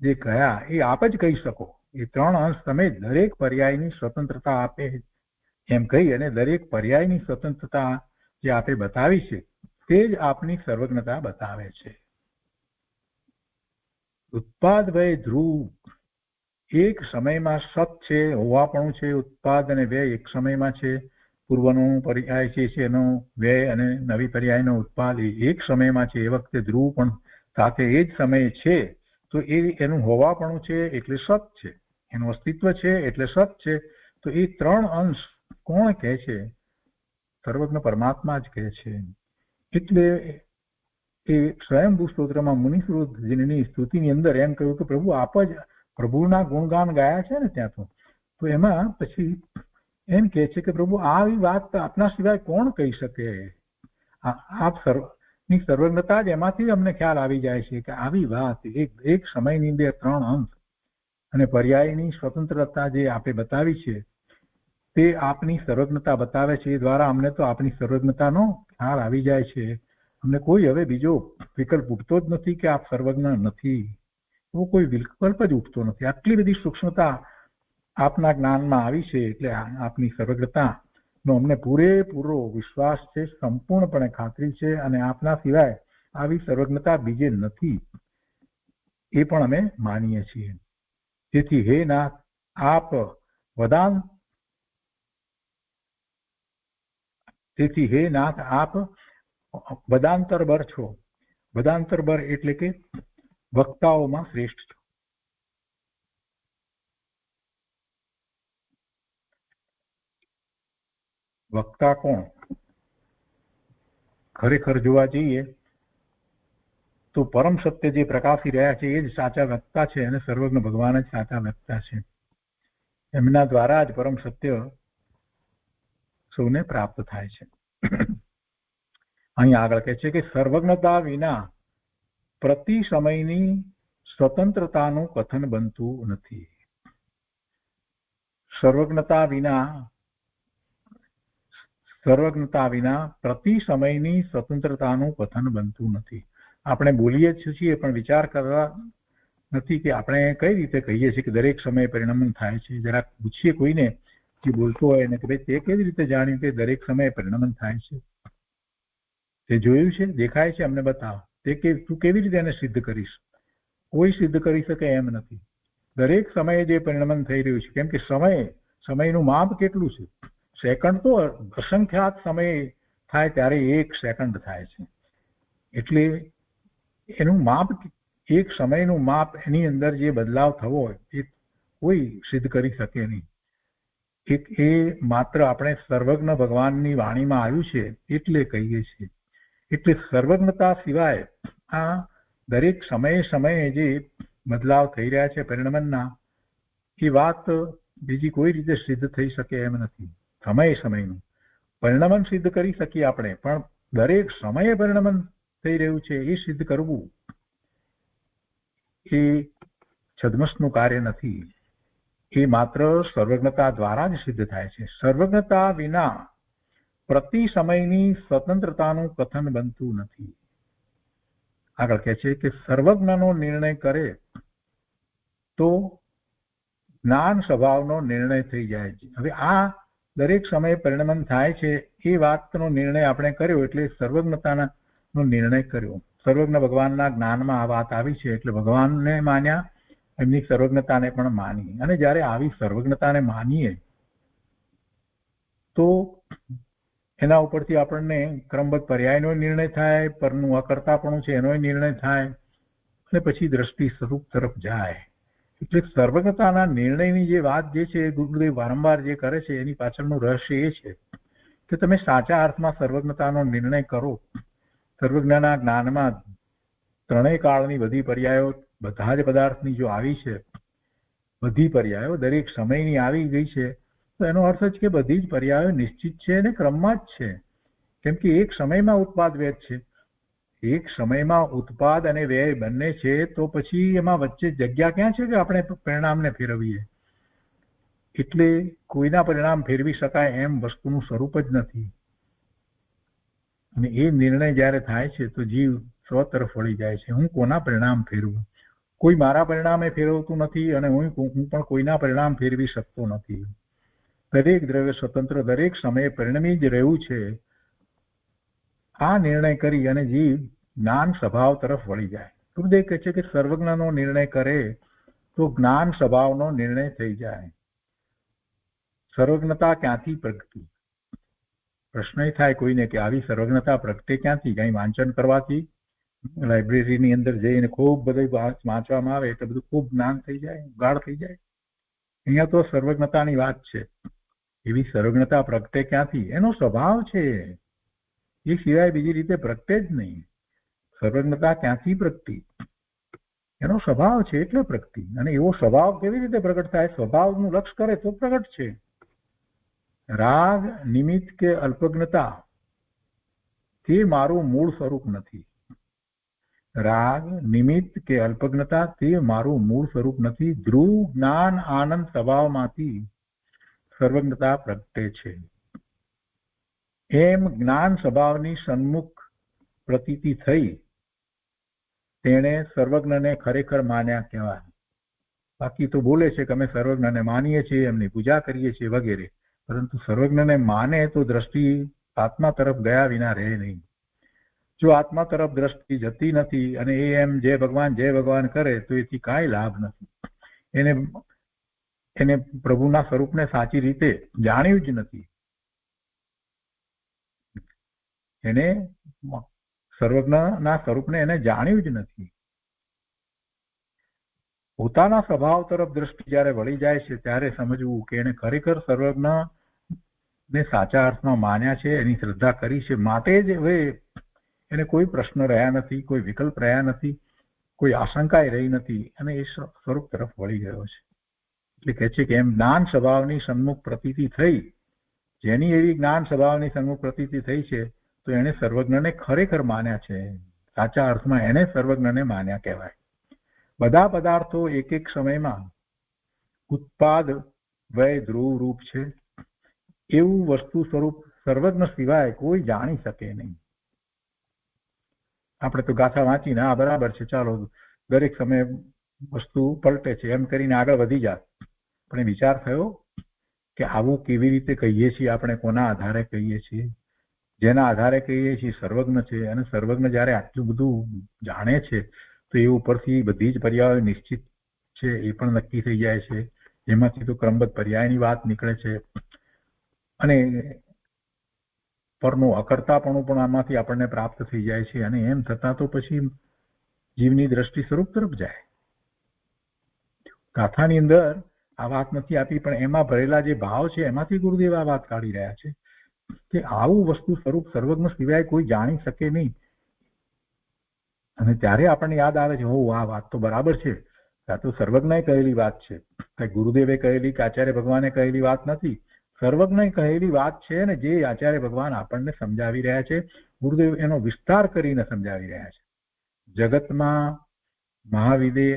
[SPEAKER 2] જે કહ્યા એ આપ જ કહી શકો. એ 3 અંશ તમે દરેક પર્યાયની સ્વતંત્રતા આપે એમ કહી અને દરેક પર્યાયની સ્વતંત્રતા જે આપે બતાવી છે તે જ આપની સર્વજ્ઞતા બતાવે છે. ઉત્પાદ વય ધ્રુવ એક સમયમાં સત છે, હોવાપણું છે. ઉત્પાદ અને વ્યય એક સમયમાં છે. પૂર્વનો પર્યાય છે એનો વ્યય અને નવી પર્યાયનો ઉત્પાદ એક સમયમાં છે. એ વખતે ધ્રુવ પણ સાથે એ જ સમયે છે. તો એ એનું હોવાપણું છે એટલે સત છે, એનું અસ્તિત્વ છે એટલે સત છે. તો એ 3 અંશ કોણ કહે છે? સર્વજ્ઞ પરમાત્મા જ કહે છે. એટલે એ સ્વયંભૂ સ્તોત્રમાં મુનિશ્રુતજીની સ્તુતિની અંદર એમ કહ્યું કે પ્રભુ આપ જ પ્રભુના ગુણગાન ગાયા છે ને ત્યાં તો એમાં પછી એમ કહે છે કે પ્રભુ આવી વાત આપના સિવાય કોણ કહી શકે? આપ સર્વની સર્વજ્ઞતા જ એમાંથી અમને ખ્યાલ આવી જાય છે કે આવી વાત એક સમયની અંદર 3 અંશ અને પર્યાયની સ્વતંત્રતા જે આપે બતાવી છે તે આપની સર્વજ્ઞતા બતાવે છે. એ દ્વારા અમને તો આપની સર્વજ્ઞતાનો ખ્યાલ આવી જાય છે અમને કોઈ હવે બીજો વિકલ્પ ઉઠતો જ નથી કે આપ સર્વજ્ઞ નથી, એવો કોઈ વિકલ્પ જ ઉઠતો નથી. આટલી બધી સૂક્ષ્મતા આપના જ્ઞાનમાં આવી છે એટલે આપની સર્વજ્ઞતા નો અમને પૂરેપૂરો વિશ્વાસ છે, સંપૂર્ણપણે ખાતરી છે, અને આપના સિવાય આવી સર્વજ્ઞતા બીજે નથી એ પણ અમે માનીએ છીએ. તેથી હે નાથ આપ વદાંતરબર છો. વદાંતરબર એટલે કે વક્તાઓમાં શ્રેષ્ઠ છો. વક્તા કોણ? ખરેખર જોવા જઈએ તો પરમ સત્ય જે પ્રકાશી રહ્યા છે એ જ સાચા વક્તા છે, અને સર્વજ્ઞ ભગવાન જ સાચા વક્તા છે. એમના દ્વારા જ પરમ સત્ય સૌને પ્રાપ્ત થાય છે. અહીં આગળ કહે છે કે સર્વજ્ઞતા વિના પ્રતિ સમયની સ્વતંત્રતાનું કથન બનતું નથી. સર્વજ્ઞતા વિના પ્રતિ સમયની સ્વતંત્રતાનું કથન બનતું નથી. આપણે બોલીએ છીએ પણ વિચાર કરવા નથી કે આપણે કઈ રીતે કહીએ છીએ કે દરેક સમયે પરિણમન થાય છે. જરાક પૂછીએ કોઈને જે બોલતો હોય ને કે ભાઈ તે કેવી રીતે જાણ્યું કે દરેક સમયે પરિણમન થાય છે? તે જોયું છે, દેખાય છે, અમને બતાવ. તું કેવી રીતે એને સિદ્ધ કરીશ? કોઈ સિદ્ધ કરી શકે એમ નથી. દરેક સમયે જે પરિણમન થઈ રહ્યું છે, કેમ કે સમયનું માપ કેટલું છે? સેકન્ડ તો અસંખ્યાત સમય થાય ત્યારે એક સેકન્ડ થાય છે. એટલે એનું માપ, એક સમયનું માપ, એની અંદર જે બદલાવ થવો હોય એ કોઈ સિદ્ધ કરી શકે નહીં. એ માત્ર આપણે સર્વજ્ઞ ભગવાનની વાણીમાં આવ્યું છે એટલે કહીએ છીએ. એટલે સર્વજ્ઞતા સિવાય આ દરેક સમયે જે બદલાવ થઈ રહ્યા છે પરિણમનના, એ વાત બીજી કોઈ રીતે સિદ્ધ થઈ શકે એમ નથી. સમયનું પરિણમન સિદ્ધ કરી શકીએ આપણે, પણ દરેક સમયે પરિણમન થઈ રહ્યું છે એ સિદ્ધ કરવું એ છદ્મસનું કાર્ય નથી. એ માત્ર સર્વજ્ઞતા દ્વારા જ સિદ્ધ થાય છે. સર્વજ્ઞતા વિના પ્રતિ સમયની સ્વતંત્રતાનું કથન બનતું નથી. આગળ કહે છે કે સર્વજ્ઞનો નિર્ણય કરે તો જ્ઞાન સ્વભાવનો નિર્ણય થઈ જાય છે. હવે આ દરેક સમયે પરિણમન થાય છે એ વાતનો નિર્ણય આપણે કર્યો એટલે સર્વજ્ઞતાનો નિર્ણય કર્યો. સર્વજ્ઞ ભગવાનના જ્ઞાનમાં આ વાત આવી છે એટલે ભગવાનને માન્યા, એમની સર્વજ્ઞતાને પણ માની. અને જ્યારે આવી સર્વજ્ઞતાને માનીએ તો એના ઉપરથી આપણને ક્રમબદ્ધ પર્યાયનો નિર્ણય થાય, પરનું અકર્તાપણું છે એનો નિર્ણય થાય, અને પછી દ્રષ્ટિ સ્વરૂપ તરફ જાય. એટલે સર્વજ્ઞતાના નિર્ણયની જે વાત જે છે ગુરુદેવ વારંવાર જે કરે છે એની પાછળનું રહસ્ય એ છે કે તમે સાચા અર્થમાં સર્વજ્ઞતાનો નિર્ણય કરો. સર્વજ્ઞના જ્ઞાનમાં ત્રણેય કાળની બધી પર્યાયો બધા જ પદાર્થની જો આવી છે, બધી પર્યાયો દરેક સમયની આવી ગઈ છે, તો એનો અર્થ જ કે બધી જ પર્યાયો નિશ્ચિત છે અને ક્રમમાં જ છે. કેમ કે એક સમયમાં ઉત્પાદ વ્યય છે, એક સમયમાં ઉત્પાદ અને વ્યય બંને છે, તો પછી એમાં વચ્ચે જગ્યા ક્યાં છે કે આપણે પરિણામને ફેરવીએ? એટલે કોઈના પરિણામ ફેરવી શકાય એમ વસ્તુનું સ્વરૂપ જ નથી. અને એ નિર્ણય જ્યારે થાય છે તો જીવ સ્વ તરફ વળી જાય છે. હું કોના પરિણામ ફેરવું? કોઈ મારા પરિણામે ફેરવતું નથી અને હું પણ કોઈના પરિણામ ફેરવી શકતો નથી. દરેક દ્રવ્ય સ્વતંત્ર દરેક સમયે પરિણમી જ રહ્યું છે. આ નિર્ણય કરી અને જીવ જ્ઞાન સ્વભાવ તરફ વળી જાય. ગુરુદેવ કહે છે કે સર્વજ્ઞનો નિર્ણય કરે તો જ્ઞાન સ્વભાવનો નિર્ણય થઈ જાય. સર્વજ્ઞતા ક્યાંથી પ્રગટી? પ્રશ્ન એ થાય કોઈને કે આવી સર્વજ્ઞતા પ્રગટે ક્યાંથી? કઈ વાંચન કરવાથી, લાઇબ્રેરીની અંદર જઈને ખૂબ બધું વાંચવામાં આવે એટલે બધું ખૂબ જ્ઞાન થઈ જાય, ગાઢ થઈ જાય? અહીંયા તો સર્વજ્ઞતાની વાત છે. એવી સર્વજ્ઞતા પ્રગટે ક્યાંથી? એનો સ્વભાવ છે, એ સિવાય બીજી રીતે પ્રગટે જ નહીં. સર્વજ્ઞતા ક્યાંથી પ્રગટી? એનો સ્વભાવ છે એટલે પ્રગટી. અને એવો સ્વભાવ કેવી રીતે પ્રગટ થાય? સ્વભાવનું લક્ષ કરે તો પ્રગટ છે. રાગ, નિમિત્ત કે અલ્પજ્ઞતા તે મારું મૂળ સ્વરૂપ નથી. રાગ, નિમિત્ત કે અલ્પજ્ઞતા તે મારું મૂળ સ્વરૂપ નથી. ધ્રુવ, જ્ઞાન, આનંદ સ્વભાવમાંથી સર્વજ્ઞતા પ્રગટે છે. એમ જ્ઞાન સ્વભાવની સન્મુખ પ્રતીતિ થઈ તેણે સર્વજ્ઞને ખરેખર માન્યા કહેવાય. બાકી તો બોલે છે કે અમે સર્વજ્ઞને માનીએ છીએ, એમની પૂજા કરીએ છીએ વગેરે, પરંતુ સર્વજ્ઞને માને તો દ્રષ્ટિ આત્મા તરફ ગયા વિના રહે નહીં. જો આત્મા તરફ દ્રષ્ટિ જતી નથી અને એ એમ જય ભગવાન કરે તો એથી કાંઈ લાભ નથી. એને પ્રભુના સ્વરૂપને સાચી રીતે જાણ્યું જ નથી. એને સર્વજ્ઞના સ્વરૂપને એને જાણ્યું જ નથી. પોતાના સ્વભાવ તરફ દ્રષ્ટિ જ્યારે વળી જાય છે ત્યારે સમજવું કે એને ખરેખર સર્વજ્ઞ ને સાચા અર્થમાં માન્યા છે, એની શ્રદ્ધા કરી છે, માટે જ હવે એને કોઈ પ્રશ્ન રહ્યા નથી, કોઈ વિકલ્પ રહ્યા નથી, કોઈ આશંકા રહી નથી અને એ સ્વરૂપ તરફ વળી ગયો છે. એટલે કહે છે કે એમ જ્ઞાન સ્વભાવની સન્મુખ પ્રતીતિ થઈ, જેની એવી જ્ઞાન સ્વભાવની સન્મુખ પ્રતીતિ થઈ છે તો એને સર્વજ્ઞને ખરેખર માન્યા છે. સાચા અર્થમાં એને સર્વજ્ઞને માન્યા કહેવાય. બધા પદાર્થો એક એક સમયમાં ઉત્પાદ વય ધ્રુવ રૂપ છે એવું વસ્તુ સ્વરૂપ સર્વજ્ઞ સિવાય કોઈ જાણી શકે નહીં. આપણે તો ગાથા વાંચીને આ બરાબર છે, ચાલો દરેક સમયે વસ્તુ પલટે છે એમ કરીને આગળ વધી જાય. પણ વિચાર થયો કે આવું કેવી રીતે કહીએ છીએ આપણે? કોના આધારે કહીએ છીએ? જેના આધારે કહીએ છીએ સર્વજ્ઞ છે, અને સર્વજ્ઞ જ્યારે આટલું બધું જાણે છે તો એ ઉપરથી બધી જ પર્યાયો નિશ્ચિત છે એ પણ નક્કી થઈ જાય છે. એમાંથી તો ક્રમબદ્ધ પર્યાયની વાત નીકળે છે અને પરનું અકર્તાપણું પણ આમાંથી આપણને પ્રાપ્ત થઈ જાય છે. અને એમ થતા તો પછી જીવની દ્રષ્ટિ સ્વરૂપ તરફ જાય. ગાથાની અંદર આ વાત નથી આપી, પણ એમાં ભરેલા જે ભાવ છે એમાંથી ગુરુદેવ આ વાત કાઢી રહ્યા છે કે આવું વસ્તુ સ્વરૂપ સર્વજ્ઞ સિવાય કોઈ જાણી શકે નહીં. અને ત્યારે આપણને યાદ આવે છે, હો આ વાત તો બરાબર છે, આ તો સર્વજ્ઞએ કહેલી વાત છે, કઈ ગુરુદેવે કહેલી કે આચાર્ય ભગવાને કહેલી વાત નથી, સર્વજ્ઞએ કહેલી વાત છે. ને જે આચાર્ય ભગવાન આપણને સમજાવી રહ્યા છે, ગુરુદેવ એનો વિસ્તાર કરીને સમજાવી રહ્યા છે. જગતમાં મહાવિદે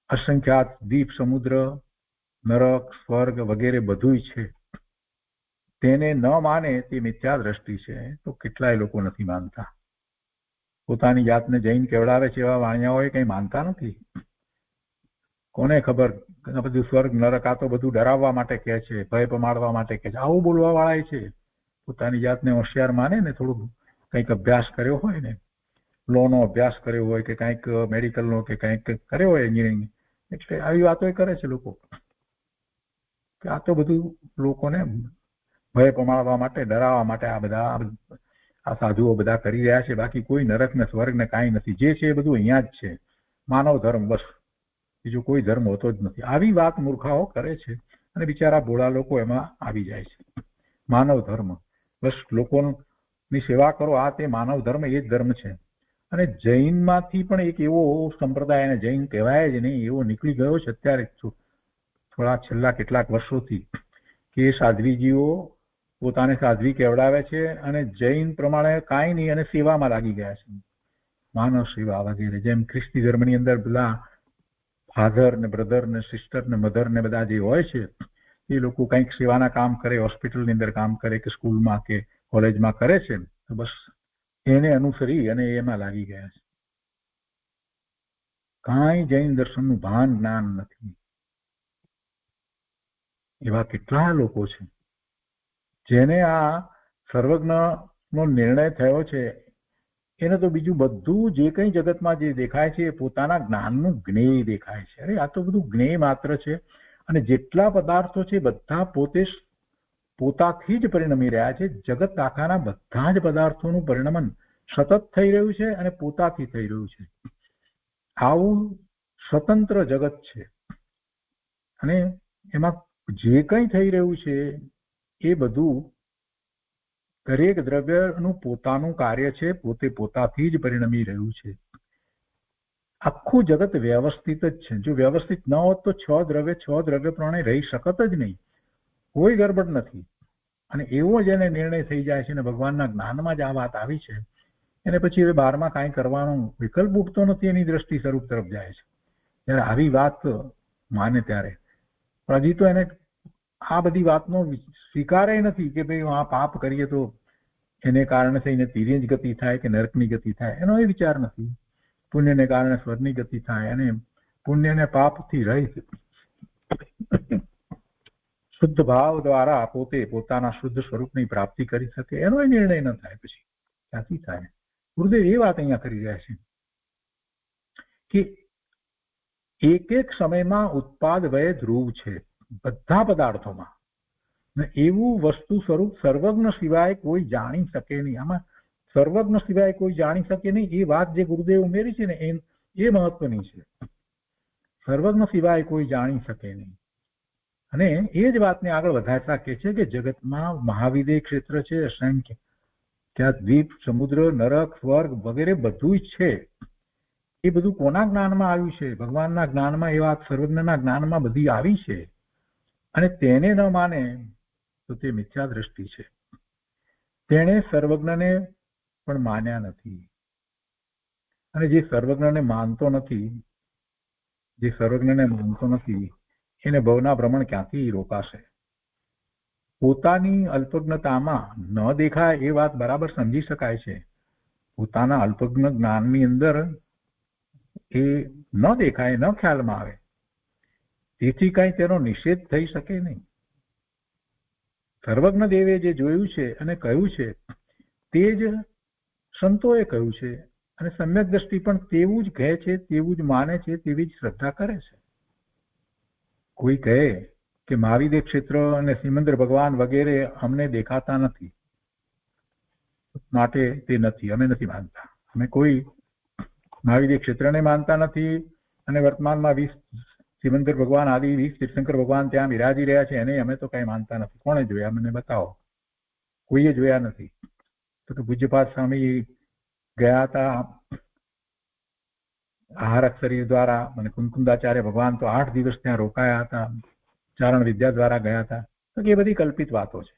[SPEAKER 2] અસંખ્યાત દ્વીપ સમુદ્ર નરક સ્વર્ગ વગેરે બધું છે, તેને ન માને તે મિથ્યા દ્રષ્ટિ છે. તો કેટલાય લોકો નથી માનતા. પોતાની જાતને જૈન કેવડાવે છે એવા વાણિયાઓ કઈ માનતા નથી. કોને ખબર બધું સ્વર્ગ નરક આ તો બધું ડરાવવા માટે કહે છે, ભય પમાડવા માટે કહે છે, આવું બોલવા વાળા છે. પોતાની જાતને હોશિયાર માને ને, થોડું કંઈક અભ્યાસ કર્યો હોય ને, લોનો અભ્યાસ કર્યો હોય કે કંઈક મેડિકલનો કે કંઈક કર્યો હોય એન્જિનિયરિંગ, એટલે આવી વાતો કરે છે લોકો કે આ તો બધું લોકોને ભય પમાડવા માટે ડરાવવા માટે આ બધા આ સાધુઓ બધા કરી રહ્યા છે. બાકી કોઈ નરક ને સ્વર્ગ ને કાંઈ નથી. જે છે એ બધું અહીંયા જ છે, માનવ ધર્મ બસ, બીજું કોઈ ધર્મ હોતો જ નથી. આવી વાત મૂર્ખાઓ કરે છે અને બિચારા ભોળા લોકો એમાં આવી જાય છે. માનવ ધર્મ બસ, લોકોની સેવા કરો, આ તે માનવ ધર્મ એ જ ધર્મ છે. અને જૈનમાંથી પણ એક એવો સંપ્રદાય, એને જૈન કહેવાય જ નહીં, એવો નીકળી ગયો છે અત્યારે થોડા છેલ્લા કેટલાક વર્ષોથી, કે સાધ્વીજીઓ પોતાને સાધ્વી કેવડાવે છે અને જૈન પ્રમાણે કાંઈ નહીં અને સેવામાં લાગી ગયા છે, માનવ સેવા વગેરે. જેમ ખ્રિસ્તી ધર્મની અંદર પેલા ફાધર ને બ્રધર ને સિસ્ટર ને મધર ને બધા જે હોય છે એ લોકો કંઈક સેવાના કામ કરે, હોસ્પિટલની અંદર કામ કરે કે સ્કૂલમાં કે કોલેજમાં કરે છે, તો બસ એને અનુસરી અને એમાં લાગી ગયા છે. કાંઈ જૈન દર્શનનું ભાન જ્ઞાન નથી. એવા કેટલા લોકો છે જેને આ સર્વજ્ઞનો નિર્ણય થયો છે. એને તો બીજું બધું જે કંઈ જગતમાં જે દેખાય છે એ પોતાના જ્ઞાનનું જ્ઞેય દેખાય છે. અરે આ તો બધું જ્ઞેય માત્ર છે. અને જેટલા પદાર્થો છે બધા પોતે પોતાથી જ પરિણમી રહ્યા છે. જગત આખાના બધા જ પદાર્થોનું પરિણમન સતત થઈ રહ્યું છે અને પોતાથી થઈ રહ્યું છે. આવું સ્વતંત્ર જગત છે અને એમાં જે કંઈ થઈ રહ્યું છે એ બધું દરેક દ્રવ્યનું પોતાનું કાર્ય છે, પોતે પોતાથી જ પરિણમી રહ્યું છે. આખું જગત વ્યવસ્થિત જ છે. જો વ્યવસ્થિત ન હોત તો છ દ્રવ્ય પ્રમાણે રહી શકત જ નહીં. કોઈ ગરબડ નથી. અને એવો જ એને નિર્ણય થઈ જાય છે. અને ભગવાનના જ્ઞાનમાં જ આ વાત આવી છે. એને પછી હવે બહારમાં કાંઈ કરવાનો વિકલ્પ ઉઠતો નથી. એની દ્રષ્ટિ સ્વરૂપ તરફ જાય છે. ત્યારે આવી વાત માને ત્યારે હજી તો એને આ બધી વાતનો સ્વીકારે નથી કે ભાઈ આ પાપ કરીએ તો એને કારણે થઈને તિર્યંજ ગતિ થાય કે નરકની ગતિ થાય એનો એ વિચાર નથી. પુણ્યને કારણે સ્વર્ગની ગતિ થાય અને પુણ્યને પાપથી રહિત શુદ્ધ ભાવ દ્વારા પોતે પોતાના શુદ્ધ સ્વરૂપની પ્રાપ્તિ કરી શકે એનો એ નિર્ણય ન થાય પછી ક્યાંથી થાય? ગુરુદેવ એ વાત અહીંયા કરી રહ્યા છે કે એક એક સમયમાં ઉત્પાદ વય ધ્રુવ છે બધા પદાર્થોમાં, ને એવું વસ્તુ સ્વરૂપ સર્વજ્ઞ સિવાય કોઈ જાણી શકે નહીં. આમાં સર્વજ્ઞ સિવાય કોઈ જાણી શકે નહીં એ વાત જે ગુરુદેવ ઉમેરી છે ને એ મહત્વની છે. સર્વજ્ઞ સિવાય કોઈ જાણી શકે નહીં. અને એ જ વાતને આગળ વધારતા કહે છે કે જગતમાં મહાવિદેય ક્ષેત્ર છે અસંખ્ય, ત્યાં દ્વીપ, સમુદ્ર, નરક, સ્વર્ગ વગેરે બધું જ છે. એ બધું કોના જ્ઞાનમાં આવ્યું છે? ભગવાનના જ્ઞાનમાં. એ વાત સર્વજ્ઞના જ્ઞાનમાં બધી આવી છે. અને તેને ન માને તો તે મિથ્યા દ્રષ્ટિ છે. તેણે સર્વજ્ઞને પણ માન્યા નથી. અને જે સર્વજ્ઞને માનતો નથી એને ભવના ભ્રમણ ક્યાંથી રોકાશે? પોતાની અલ્પજ્ઞતામાં ન દેખાય એ વાત બરાબર સમજી શકાય છે. પોતાના અલ્પજ્ઞ જ્ઞાનની અંદર એ ન દેખાય, ન ખ્યાલમાં આવે, તેથી કઈ તેનો નિષેધ થઈ શકે નહીં. સર્વજ્ઞ દેવે જે જોયું છે અને કહ્યું છે તે જ સંતોએ કહ્યું છે, અને સમ્યક દ્રષ્ટિ પણ તેવું જ કહે છે, તેવું જ માને છે, તેવી જ શ્રદ્ધા કરે છે. કોઈ કહે કે મહાવિદેય ક્ષેત્ર અને સિમંદર ભગવાન વગેરે અમને દેખાતા નથી માટે તે નથી, અમે નથી માનતા. અમે કોઈ મહાવિદેય ક્ષેત્રને માનતા નથી અને વર્તમાનમાં 20 સિમંદર ભગવાન આદિ 20 તીર્થંકર ભગવાન ત્યાં બિરાજી રહ્યા છે એને અમે તો કઈ માનતા નથી. કોણે જોયા? મને બતાવો. કોઈએ જોયા નથી. તો કે પૂજ્યપાદ સ્વામી ગયા હતા આહારક શરીર દ્વારા, અને કુંકુંદાચાર્ય ભગવાન તો 8 દિવસ ત્યાં રોકાયા હતા, ચારણ વિદ્યા દ્વારા ગયા હતા. તો એ બધી કલ્પિત વાતો છે,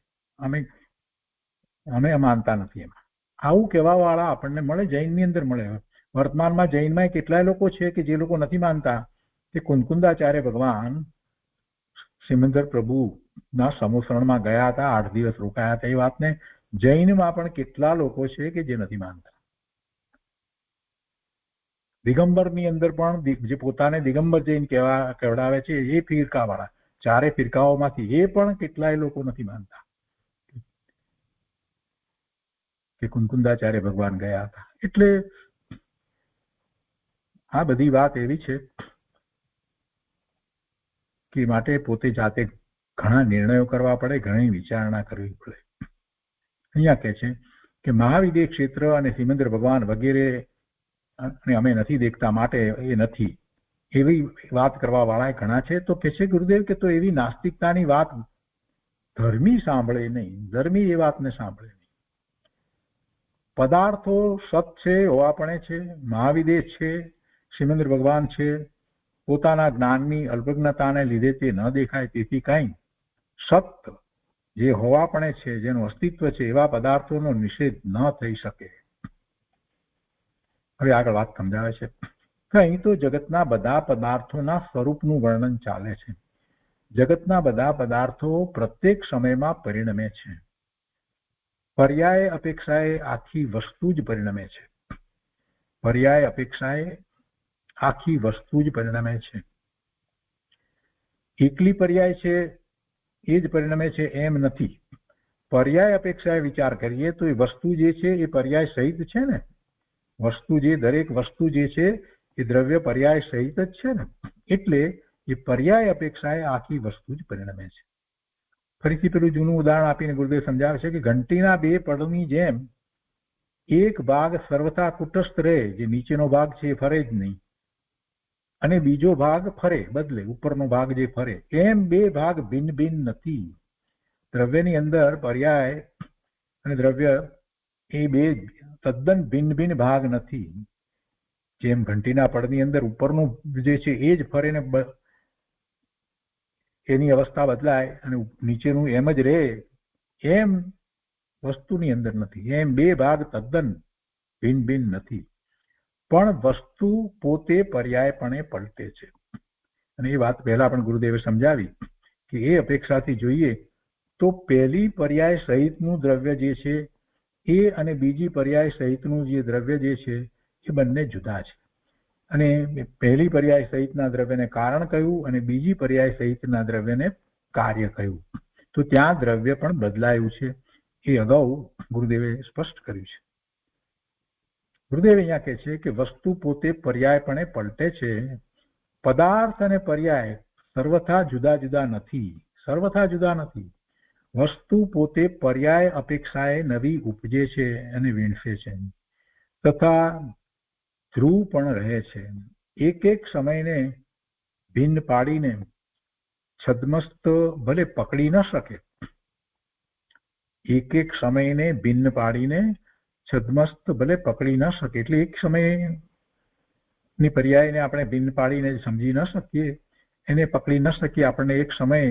[SPEAKER 2] અમે માનતા નથી એમાં. આવું કહેવા વાળા આપણને મળે, જૈનની અંદર મળે. વર્તમાનમાં જૈનમાં કેટલાય લોકો છે કે જે લોકો નથી માનતા કે કુંકુંદાચાર્ય ભગવાન સિમંદર પ્રભુના સમુસરણમાં ગયા હતા, 8 દિવસ રોકાયા હતા. એ વાતને જૈનમાં પણ કેટલા લોકો છે કે જે નથી માનતા. દિગંબરની અંદર પણ જે પોતાને દિગંબર જૈન કહેવડાવે છે એ ફિરકા વાળા, 4 ફિરકાઓમાંથી એ પણ કેટલાય લોકો નથી માનતા કે કુંકુંદાચાર્ય ભગવાન ગયા હતા. એટલે આ બધી વાત એવી છે કે માટે પોતે જાતે ઘણા નિર્ણયો કરવા પડે, ઘણી વિચારણા કરવી પડે. અહીંયા કહે છે કે મહાવિદેય ક્ષેત્ર અને સિમંદર ભગવાન વગેરે અને અમે નથી દેખતા માટે એ નથી, એવી વાત કરવા વાળા ઘણા છે. તો કહે છે ગુરુદેવ કે તો એવી નાસ્તિકતાની વાત ધર્મી સાંભળે નહીં, ધર્મી એ વાતને સાંભળે નહીં. પદાર્થો સત છે, હોવાપણે છે, મહાવિદેય છે, સિમંદર ભગવાન છે, પોતાના જ્ઞાનની અલ્પજ્ઞતાને લીધે તે ન દેખાય, તેથી કઈ સત જે હોવાપણે છે, જેનું અસ્તિત્વ છે, એવા પદાર્થોનો નિષેધ ન થઈ શકે. હવે આગળ વાત સમજાવે છે કે અહીં તો જગતના બધા પદાર્થોના સ્વરૂપનું વર્ણન ચાલે છે. જગતના બધા પદાર્થો પ્રત્યેક સમયમાં પરિણમે છે. પર્યાય અપેક્ષાએ આખી વસ્તુ જ પરિણમે છે. પર્યાય અપેક્ષાએ આખી વસ્તુ જ પરિણમે છે. એકલી પર્યાય છે એ જ પરિણમે છે એમ નથી. પર્યાય અપેક્ષાએ વિચાર કરીએ તો એ વસ્તુ જે છે એ પર્યાય સહિત છે ને. વસ્તુ જે દરેક વસ્તુ જે છે એ દ્રવ્ય પર્યાય સહિત જ છે ને. એટલે એ પર્યાય અપેક્ષાએ આખી વસ્તુ જ પરિણમે છે. ફરીથી પેલું જૂનું ઉદાહરણ આપીને ગુરુદેવ સમજાવે છે કે ઘંટીના 2 પડની જેમ એક ભાગ સર્વથા કુટસ્થ રહે, જે નીચેનો ભાગ છે એ ફરે જ નહીં, અને બીજો ભાગ ફરે, બદલે ઉપરનો ભાગ જે ફરે, એમ 2 ભાગ ભિન્ન ભિન્ન નથી. દ્રવ્યની અંદર પર્યાય અને દ્રવ્ય એ 2 તદ્દન ભિન્ન ભિન્ન ભાગ નથી. જેમ ઘંટીના પડની અંદર ઉપરનું જે છે એ જ ફરે ને એની અવસ્થા બદલાય અને નીચેનું એમ જ રહે, એમ વસ્તુની અંદર નથી. એમ 2 ભાગ તદ્દન ભિન્ન ભિન્ન નથી. પણ વસ્તુ પોતે પર્યાયપણે પલટે છે. અને એ વાત પહેલા પણ ગુરુદેવે સમજાવી કે એ અપેક્ષાથી જોઈએ તો પહેલી પર્યાય સહિતનું દ્રવ્ય જે છે એ અને બીજી પર્યાય સહિતનું જે દ્રવ્ય જે છે એ બંને જુદા છે. અને પહેલી પર્યાય સહિતના દ્રવ્યને કારણ કહ્યું અને બીજી પર્યાય સહિતના દ્રવ્યને કાર્ય કહ્યું. તો ત્યાં દ્રવ્ય પણ બદલાયું છે, એ અગાઉ ગુરુદેવે સ્પષ્ટ કર્યું છે. ગુરુદેવ અહીંયા કહે છે કે વસ્તુ પોતે પર્યાયપણે પલટે છે. પદાર્થ અને પર્યાય સર્વથા જુદા જુદા નથી, સર્વથા જુદા નથી. વસ્તુ પોતે પર્યાય અપેક્ષાએ નવી ઉપજે છે અને વીણસે છે, તથા ધ્રુવ પણ રહે છે. એક એક સમયને ભિન્ન પાડીને છદ્મસ્ત ભલે પકડી ન શકે, એક એક સમયને ભિન્ન પાડીને છદ્મસ્ત ભલે પકડી ન શકે, એટલે એક સમયની પર્યાયને આપણે ભિન્ન પાડીને સમજી ન શકીએ, એને પકડી ન શકીએ, આપણને એક સમય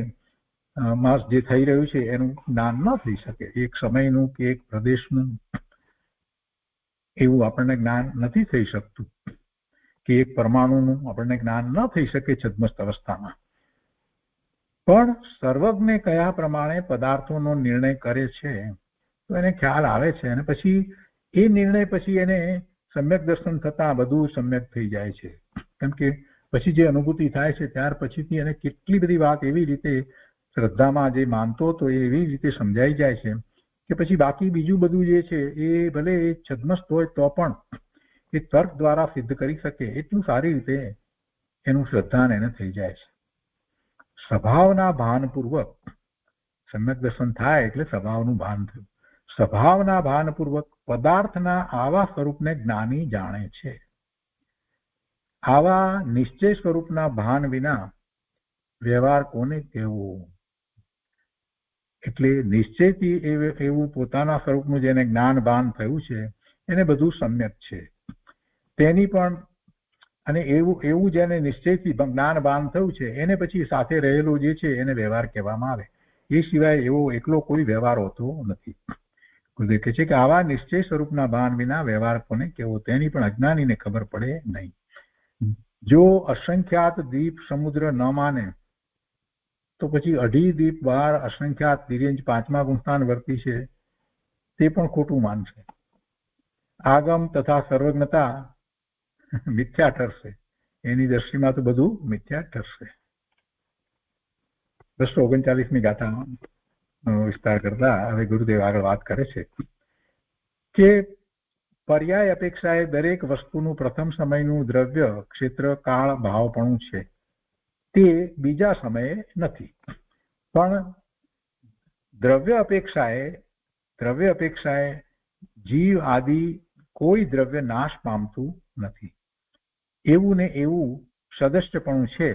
[SPEAKER 2] માં જે થઈ રહ્યું છે એનું જ્ઞાન ન થઈ શકે. એક સમયનું કે એક પ્રદેશનું એવું આપણને જ્ઞાન નથી થઈ શકતું, કે એક પરમાણુનું આપણને જ્ઞાન ન થઈ શકે છદ્મસ્ત અવસ્થામાં. પણ સર્વજ્ઞ કયા પ્રમાણે પદાર્થોનો નિર્ણય કરે છે તો એને ખ્યાલ આવે છે, અને પછી એ નિર્ણય પછી એને સમ્યક દર્શન થતા બધું સમ્યક થઈ જાય છે. કેમ કે પછી જે અનુભૂતિ થાય છે ત્યાર પછીથી એને કેટલી બધી વાત એવી રીતે શ્રદ્ધામાં જે માનતો હતો એવી રીતે સમજાઈ જાય છે કે પછી બાકી બીજું બધું જે છે એ ભલે એ છદ્મસ્ત હોય તો પણ એ તર્ક દ્વારા સિદ્ધ કરી શકે એટલું સારી રીતે એનું શ્રદ્ધાન એને થઈ જાય છે. સ્વભાવના ભાનપૂર્વક સમ્યક દર્શન થાય એટલે સ્વભાવનું ભાન થયું. સ્વભાવના ભાનપૂર્વક પદાર્થના આવા સ્વરૂપને જ્ઞાની જાણે છે. આવા નિશ્ચય સ્વરૂપના ભાન વિના વ્યવહાર કોને કહેવો? એટલે નિશ્ચયથી એવું પોતાના સ્વરૂપનું જેને જ્ઞાન ભાન થયું છે એને બધું સમ્યક છે તેની પણ, અને એવું જેને નિશ્ચયથી જ્ઞાન ભાન થયું છે એને પછી સાથે રહેલું જે છે એને વ્યવહાર કહેવામાં આવે. એ સિવાય એવો એકલો કોઈ વ્યવહાર હોતો નથી. ગુરુદેવ કહે છે કે આવા નિશ્ચય સ્વરૂપના ભાન વિના વ્યવહાર કોને કહેવો, તેની પણ અજ્ઞાનીને ખબર પડે નહીં. જો અસંખ્યાત દ્વીપ સમુદ્ર ન માને તો પછી 2.5 દ્વીપ બહાર અસંખ્યાત દિવ્યંજ 5મા ગુણસ્થાન વર્તી છે તે પણ ખોટું માનશે. આગમ તથા સર્વજ્ઞતા મિથ્યા ઠરશે, એની દ્રષ્ટિમાં તો બધું મિથ્યા ઠરશે. 239મી ગાથામાં વિસ્તાર કરતા હવે ગુરુદેવ આગળ વાત કરે છે કે પર્યાય અપેક્ષાએ દરેક વસ્તુનું પ્રથમ સમયનું દ્રવ્ય ક્ષેત્ર કાળ ભાવપણું છે તે બીજા સમયે નથી. પણ દ્રવ્ય અપેક્ષાએ જીવ આદિ કોઈ દ્રવ્ય નાશ પામતું નથી. એવું ને એવું સદસ્યપણું છે,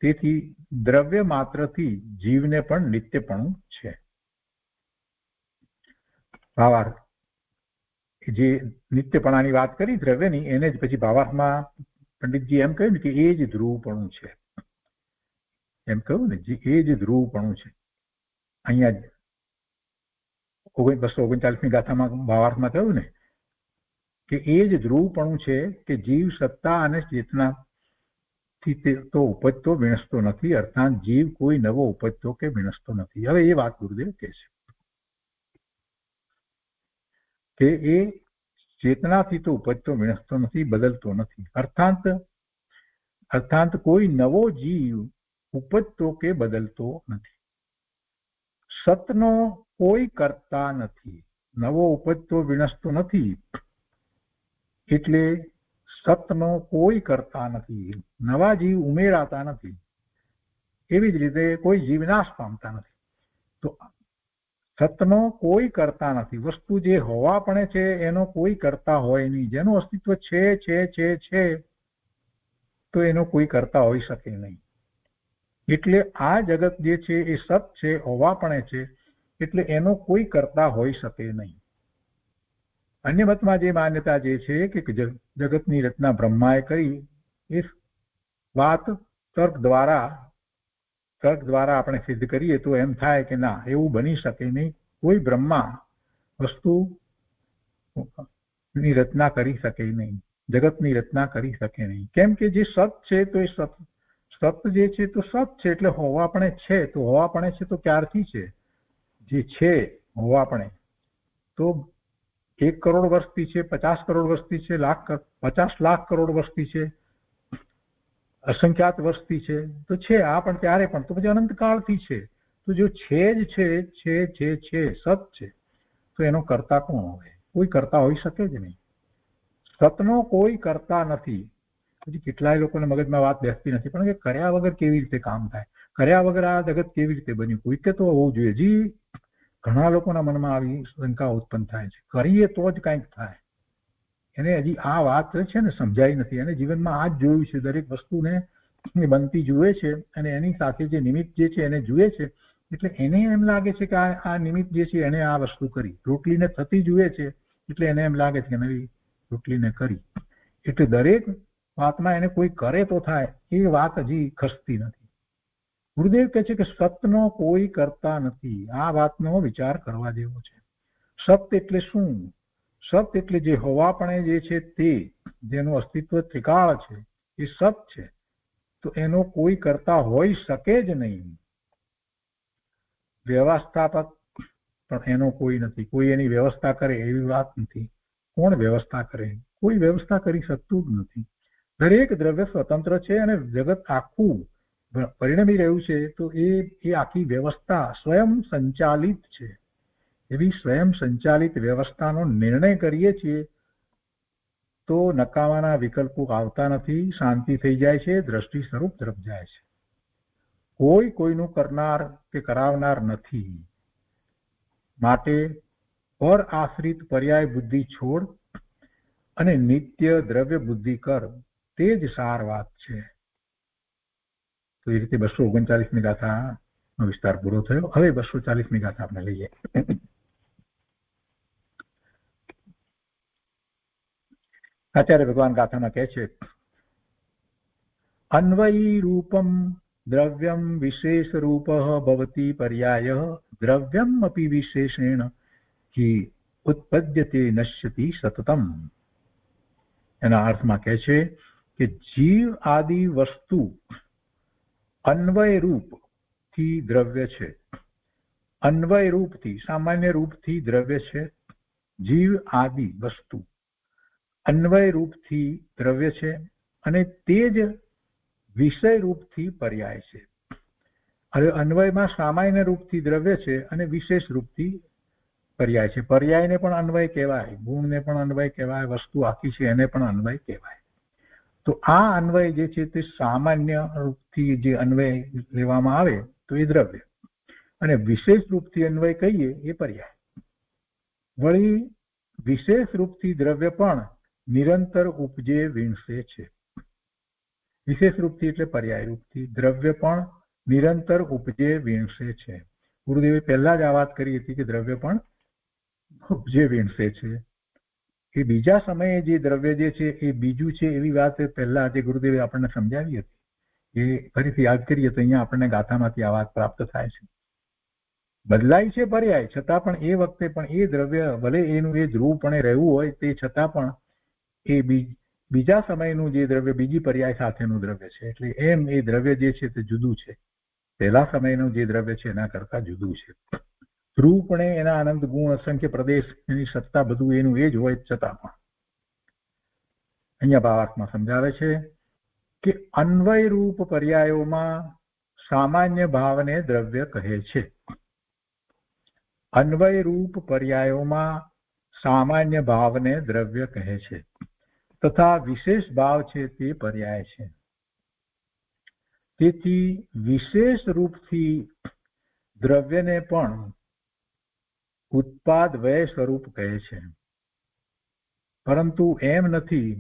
[SPEAKER 2] તેથી દ્રવ્ય માત્રથી જીવને પણ નિત્યપણું છે. ભાવાર્થ જે નિત્યપણાની વાત કરી દ્રવ્યની, એને જ પછી ભાવાર્થમાં પંડિતજી એમ કહ્યું ને કે એ જ ધ્રુવપણું છે, એમ કહ્યું ને એ જ ધ્રુવપણું છે. અહીંયા 239મી ગાથામાં ભાવાર્થમાં કહ્યું ને કે એ જ ધ્રુવપણું છે કે જીવ સત્તા અને ચેતનાથી તો ઉપજતો વિણસતો નથી, અર્થાત જીવ કોઈ નવો ઉપજતો કે વિણસતો નથી. હવે એ વાત ગુરુદેવ કહે છે કે એ ચેતનાથી તો ઉપજતો વિણસતો નથી, બદલતો નથી, અર્થાત કોઈ નવો જીવ ઉપજતો કે બદલતો નથી. સતનો કોઈ કરતા નથી, નવો ઉપજતો વિણસતો નથી એટલે સતનો કોઈ કરતા નથી, નવા જીવ ઉમેરાતા નથી. એવી જ રીતે કોઈ જીવ નાશ પામતા નથી. તો સતનો કોઈ કરતા નથી, વસ્તુ જે હોવાપણે છે એનો કોઈ કરતા હોય નહીં. જેનું અસ્તિત્વ છે તો એનો કોઈ કરતા હોઈ શકે નહીં. એટલે આ જગત જે છે એ સત છે, હોવાપણે છે, એટલે એનો કોઈ કરતા હોઈ શકે નહીં. અન્ય મતમાં જે માન્યતા જે છે કે જગતની રચના બ્રહ્માએ કરી, એ વાત તર્ક દ્વારા આપણે સિદ્ધ કરીએ તો એમ થાય કે ના, એવું બની શકે નહીં. કોઈ બ્રહ્મા વસ્તુની રચના કરી શકે નહીં, જગતની રચના કરી શકે નહીં. કેમ કે જે સત છે તો એ સત જે છે તો સત છે, એટલે હોવાપણે છે. તો હોવાપણે છે તો ક્યારથી છે? જે છે હોવાપણે તો 1 કરોડ વર્ષથી છે, 50 કરોડ વર્ષથી છે, 50 લાખ કરોડ વર્ષથી છે, અસંખ્યાત વર્ષથી છે, તો છે આ પણ ત્યારે પણ, તો પછી અનંતકાળથી છે. તો જો છે જ છે સત છે, તો એનો કર્તા કોણ હોય? કોઈ કર્તા હોઈ શકે જ નહીં. સતનો કોઈ કરતા નથી. પછી કેટલાય લોકોને મગજમાં વાત બેસતી નથી પણ કે કર્યા વગર કેવી રીતે કામ થાય, કર્યા વગર આ જગત કેવી રીતે બન્યું? કોઈકે તો હોવું જોઈએ. હજી ઘણા લોકોના મનમાં આવી શંકા ઉત્પન્ન થાય છે, કરીએ તો જ કંઈક થાય. એને હજી આ વાત છે ને સમજાઈ નથી. એને જીવનમાં આ જ જોયું છે, દરેક વસ્તુને બનતી જુએ છે અને એની સાથે જે નિમિત્ત જે છે એને જુએ છે. એટલે એને એમ લાગે છે કે આ નિમિત્ત જે છે એને આ વસ્તુ કરી. રોટલીને થતી જુએ છે એટલે એને એમ લાગે છે કે નવી રોટલીને કરી. એટલે દરેક વાતમાં એને કોઈ કરે તો થાય, એ વાત હજી ખસતી નથી. ગુરુદેવ કહે છે કે સતનો કોઈ કરતા નથી. આ વાતનો વિચાર કરવા જેવો છે. સત એટલે શું? સત એટલે જે હોવાપણે જે છે તે, જેનું અસ્તિત્વ ત્રિકાળ છે, એ સત છે. તો એનો કોઈ કરતા હોઈ શકે જ નહીં. વ્યવસ્થાપક પણ એનો કોઈ નથી. કોઈ એની વ્યવસ્થા કરે એવી વાત નથી. કોણ વ્યવસ્થા કરે? કોઈ વ્યવસ્થા કરી શકતું જ નથી. દરેક દ્રવ્ય સ્વતંત્ર છે અને જગત આખું પરિણમી રહ્યું છે તો એ આખી વ્યવસ્થા સ્વયં સંચાલિત છે. એવી સ્વયં સંચાલિત વ્યવસ્થાનો નિર્ણય કરીએ છીએ તો નકામાના વિકલ્પો આવતા નથી, શાંતિ થઈ જાય છે, દ્રષ્ટિ સ્વરૂપ તરફ જાય છે. કોઈ કોઈનું કરનાર કે કરાવનાર નથી. માટે પર આશ્રિત પર્યાય બુદ્ધિ છોડ અને નિત્ય દ્રવ્ય બુદ્ધિ કર, તે જ સાર વાત છે. તો એ રીતે 239મી ગાથાનો વિસ્તાર પૂરો થયો. હવે 240મી ગાથા આપણે લઈએ. આચાર્ય ભગવાન ગાથામાં કહે છે, અન્વયી રૂપમ દ્રવ્યમ વિશેષ રૂપ ભવતી પર્યાય દ્રવ્યમ અપી વિશેષેણ હિ ઉત્પદ્યતે નશ્યતિ સતતમ. એના અર્થમાં કહે છે કે જીવ આદિ વસ્તુ અન્વય રૂપથી દ્રવ્ય છે. અન્વય રૂપથી, સામાન્ય રૂપથી દ્રવ્ય છે. જીવ આદિ વસ્તુ અન્વય રૂપથી દ્રવ્ય છે અને તે જ વિષય રૂપથી પર્યાય છે. હવે અન્વયમાં સામાન્ય રૂપથી દ્રવ્ય છે અને વિશેષ રૂપથી પર્યાય છે. પર્યાયને પણ અન્વય કહેવાય, ગુણને પણ અન્વય કહેવાય, વસ્તુ આખી છે એને પણ અન્વય કહેવાય. તો આ અન્વય જે છે તે સામાન્ય રૂપથી જે અન્વય લેવામાં આવે તો એ દ્રવ્ય, અને વિશેષ રૂપથી અન્વય કહીએ એ પર્યાય. વળી વિશેષ રૂપથી દ્રવ્ય પણ નિરંતર ઉપજે વીણશે છે. વિશેષ રૂપથી એટલે પર્યાય રૂપથી દ્રવ્ય પણ નિરંતર ઉપજે વીણશે છે. ગુરુદેવે પહેલા જ આ વાત કરી હતી કે દ્રવ્ય પણ ઉપજે વીણશે છે. એ બીજા સમયે જે દ્રવ્ય જે છે એ બીજું છે એવી વાત પહેલા જે ગુરુદેવે આપણને સમજાવી હતી, એ ફરીથી યાદ કરીએ તો અહીંયા આપણને ગાથામાંથી આ વાત પ્રાપ્ત થાય છે. બદલાય છે પર્યાય, છતાં પણ એ વખતે પણ એ દ્રવ્ય ભલે એનું એ જ રૂપ અને રહેવું હોય તે છતાં પણ એ બીજા સમયનું જે દ્રવ્ય બીજી પર્યાય સાથેનું દ્રવ્ય છે. એટલે એમ એ દ્રવ્ય જે છે તે જુદું છે, પહેલા સમયનું જે દ્રવ્ય છે એના કરતા જુદું છે. રૂપણે એના આનંદ ગુણ અસંખ્ય પ્રદેશ એની સત્તા બધું એનું એ જ હોય છતાં પણ અહીંયા ભાવાર્થમાં સમજાવે છે કે અન્વય રૂપ પર્યાયોમાં સામાન્ય ભાવને દ્રવ્ય કહે છે. અન્વય રૂપ પર્યાયોમાં સામાન્ય ભાવને દ્રવ્ય કહે છે તથા વિશેષ ભાવ છે તે પર્યાય છે. તેથી વિશેષ રૂપથી દ્રવ્યને પણ ઉત્પાદ વય સ્વરૂપ કહે છે. પરંતુ એમ નથી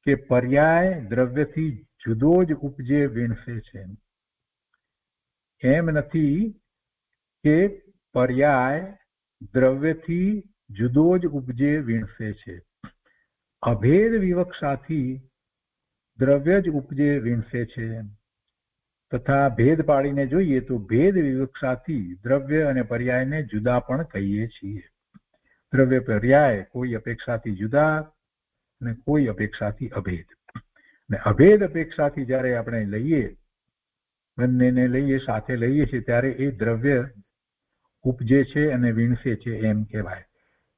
[SPEAKER 2] કે પર્યાય દ્રવ્યથી જુદો જ ઉપજે વીણશે છે. એમ નથી કે પર્યાય દ્રવ્યથી જુદો જ ઉપજે વીણશે છે. અભેદ વિવક્ષાથી દ્રવ્ય જ ઉપજે વીણશે છે તથા ભેદ પાડીને જોઈએ તો ભેદ વિવક્ષાથી દ્રવ્ય અને પર્યાયને જુદા પણ કહીએ છીએ. દ્રવ્ય પર્યાય કોઈ અપેક્ષાથી જુદા અને કોઈ અપેક્ષાથી અભેદ. અને અભેદ અપેક્ષાથી જ્યારે આપણે લઈએ, બંનેને લઈએ સાથે લઈએ છીએ ત્યારે એ દ્રવ્ય ઉપજે છે અને વીણશે છે એમ કહેવાય.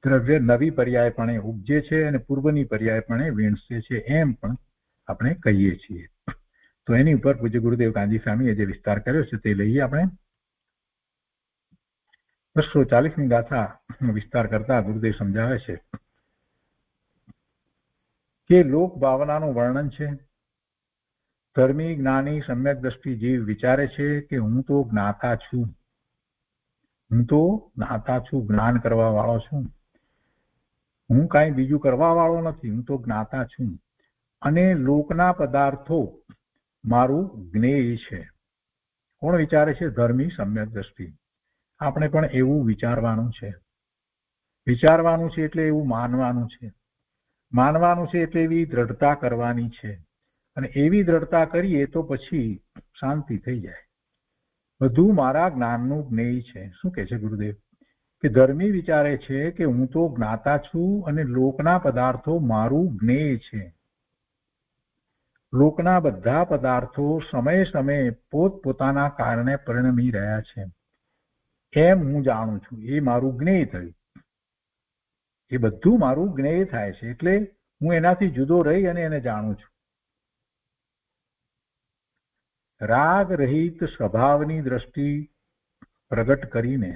[SPEAKER 2] દ્રવ્ય નવી પર્યાયપણે ઉપજે છે અને પૂર્વની પર્યાયપણે વીણસે છે એમ પણ આપણે કહીએ છીએ. તો એની ઉપર પૂજ્ય ગુરુદેવ કાંજી સ્વામીએ જે વિસ્તાર કર્યો છે તે લઈએ આપણે. 240ની ગાથા વિસ્તાર કરતા ગુરુદેવ સમજાવે છે કે લોક ભાવનાનું વર્ણન છે. ધર્મી જ્ઞાની સમ્યક દ્રષ્ટિ જીવ વિચારે છે કે હું તો જ્ઞાતા છું, હું તો જ્ઞાતા છું, જ્ઞાન કરવા વાળો છું, હું કાંઈ બીજું કરવા વાળો નથી, હું તો જ્ઞાતા છું અને લોકના પદાર્થો મારું જ્ઞેય છે. કોણ વિચારે છે? ધર્મી સમ્યક દ્રષ્ટિ. આપણે પણ એવું વિચારવાનું છે. વિચારવાનું છે એટલે એવું માનવાનું છે. માનવાનું છે એટલે એવી દ્રઢતા કરવાની છે. અને એવી દ્રઢતા કરીએ તો પછી શાંતિ થઈ જાય. બધું મારા જ્ઞાનનું જ્ઞેય છે. શું કહે છે ગુરુદેવ? કે ધર્મી વિચારે છે કે હું તો જ્ઞાતા છું અને લોકના પદાર્થો મારું જ્ઞેય છે. લોકના બધા પદાર્થો સમયે સમયે પોતપોતાના કારણે પરિણમી રહ્યા છે એમ હું જાણું છું. એ મારું જ્ઞેય થયું. એ બધું મારું જ્ઞેય થાય છે એટલે હું એનાથી જુદો રહી અને એને જાણું છું. રાગ રહિત સ્વભાવની દ્રષ્ટિ પ્રગટ કરીને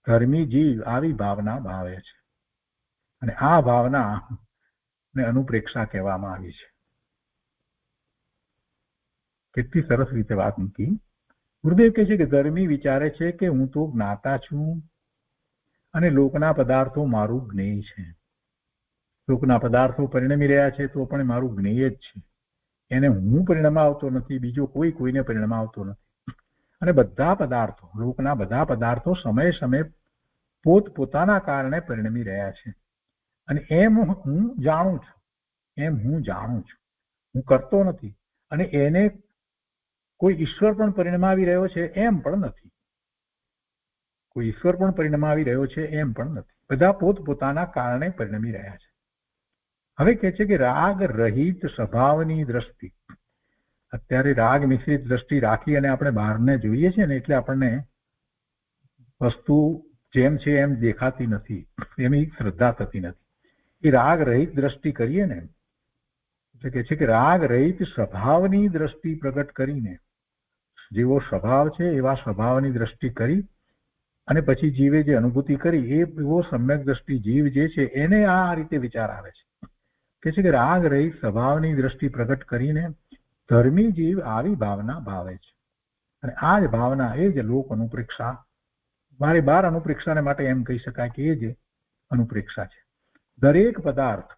[SPEAKER 2] ધર્મી જીવ આવી ભાવના ભાવે છે અને આ ભાવના ને અનુપ્રેક્ષા કહેવામાં આવી છે. કેટલી સરસ રીતે વાત મૂકી. ગુરુદેવ કહે છે કે ધર્મી વિચારે છે કે હું તો જ્ઞાતા છું અને લોકના પદાર્થો મારું જ્ઞેય છે. લોકના પદાર્થો પરિણમી રહ્યા છે તો પણ મારું જ્ઞેય જ છે. એને હું પરિણમાવતો નથી, બીજો કોઈ કોઈને પરિણમાવતો નથી. અને બધા પદાર્થો, લોકના બધા પદાર્થો સમયે સમયે પોતપોતાના કારણે પરિણમી રહ્યા છે અને એમ હું જાણું છું. એમ હું જાણું છું. હું કરતો નથી અને એને કોઈ ઈશ્વર પણ પરિણમાવી રહ્યો છે એમ પણ નથી. કોઈ ઈશ્વર પણ પરિણમાવી રહ્યો છે એમ પણ નથી. બધા પોતપોતાના કારણે પરિણમી રહ્યા છે. હવે કહે છે કે રાગ રહિત સ્વભાવની દ્રષ્ટિ. અત્યારે રાગ મિશ્રિત દ્રષ્ટિ રાખી અને આપણે બહારને જોઈએ છીએ ને એટલે આપણને વસ્તુ જેમ છે એમ દેખાતી નથી, એની શ્રદ્ધા થતી નથી. એ રાગ રહિત દ્રષ્ટિ કરીએ ને એટલે કહે છે કે રાગ રહિત સ્વભાવની દ્રષ્ટિ પ્રગટ કરીને, જેવો સ્વભાવ છે એવા સ્વભાવની દ્રષ્ટિ કરી અને પછી જીવે જે અનુભૂતિ કરી એવો સમ્યક દ્રષ્ટિ જીવ જે છે એને આ રીતે વિચાર આવે છે. કે છે કે રાગ રહિત સ્વભાવની દ્રષ્ટિ પ્રગટ કરીને ધર્મી જીવ આવી ભાવના ભાવે છે અને આ જ ભાવના એ જ લોક અનુપ્રેક્ષા, મારે 12 અનુપ્રેક્ષાને માટે એમ કહી શકાય કે એ જ અનુપ્રેક્ષા છે. દરેક પદાર્થ,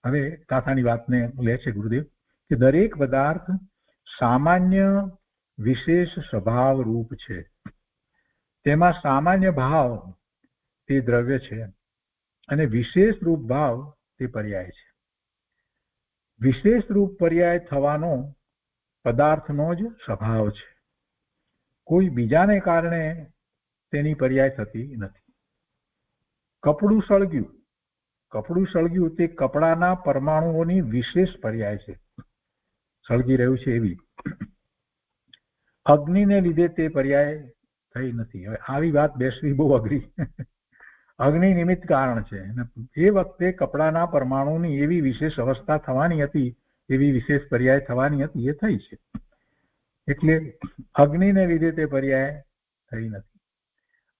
[SPEAKER 2] હવે કાથાની વાતને લે છે ગુરુદેવ કે દરેક પદાર્થ સામાન્ય વિશેષ સ્વભાવ રૂપ છે. તેમાં સામાન્ય ભાવ તે દ્રવ્ય છે અને વિશેષ રૂપ ભાવ તે પર્યાય છે. વિશેષ રૂપ પર્યાય થવાનો પદાર્થનો જ સ્વભાવ છે. કોઈ બીજાને કારણે તેની પર્યાય થતી નથી. કપડું સળગ્યું, કપડું સળગ્યું તે કપડાના પરમાણુઓની વિશેષ પર્યાય છે. સળગી રહ્યું છે એવી. અગ્નિને લીધે તે પર્યાય થઈ નથી. હવે આવી વાત બેસવી બહુ અઘરી. અગ્નિ નિમિત્ત કારણ છે. એ વખતે કપડાના પરમાણુની એવી વિશેષ અવસ્થા થવાની હતી, એવી વિશેષ પર્યાય થવાની હતી, એ થઈ છે. એટલે અગ્નિને લીધે તે પર્યાય થઈ નથી.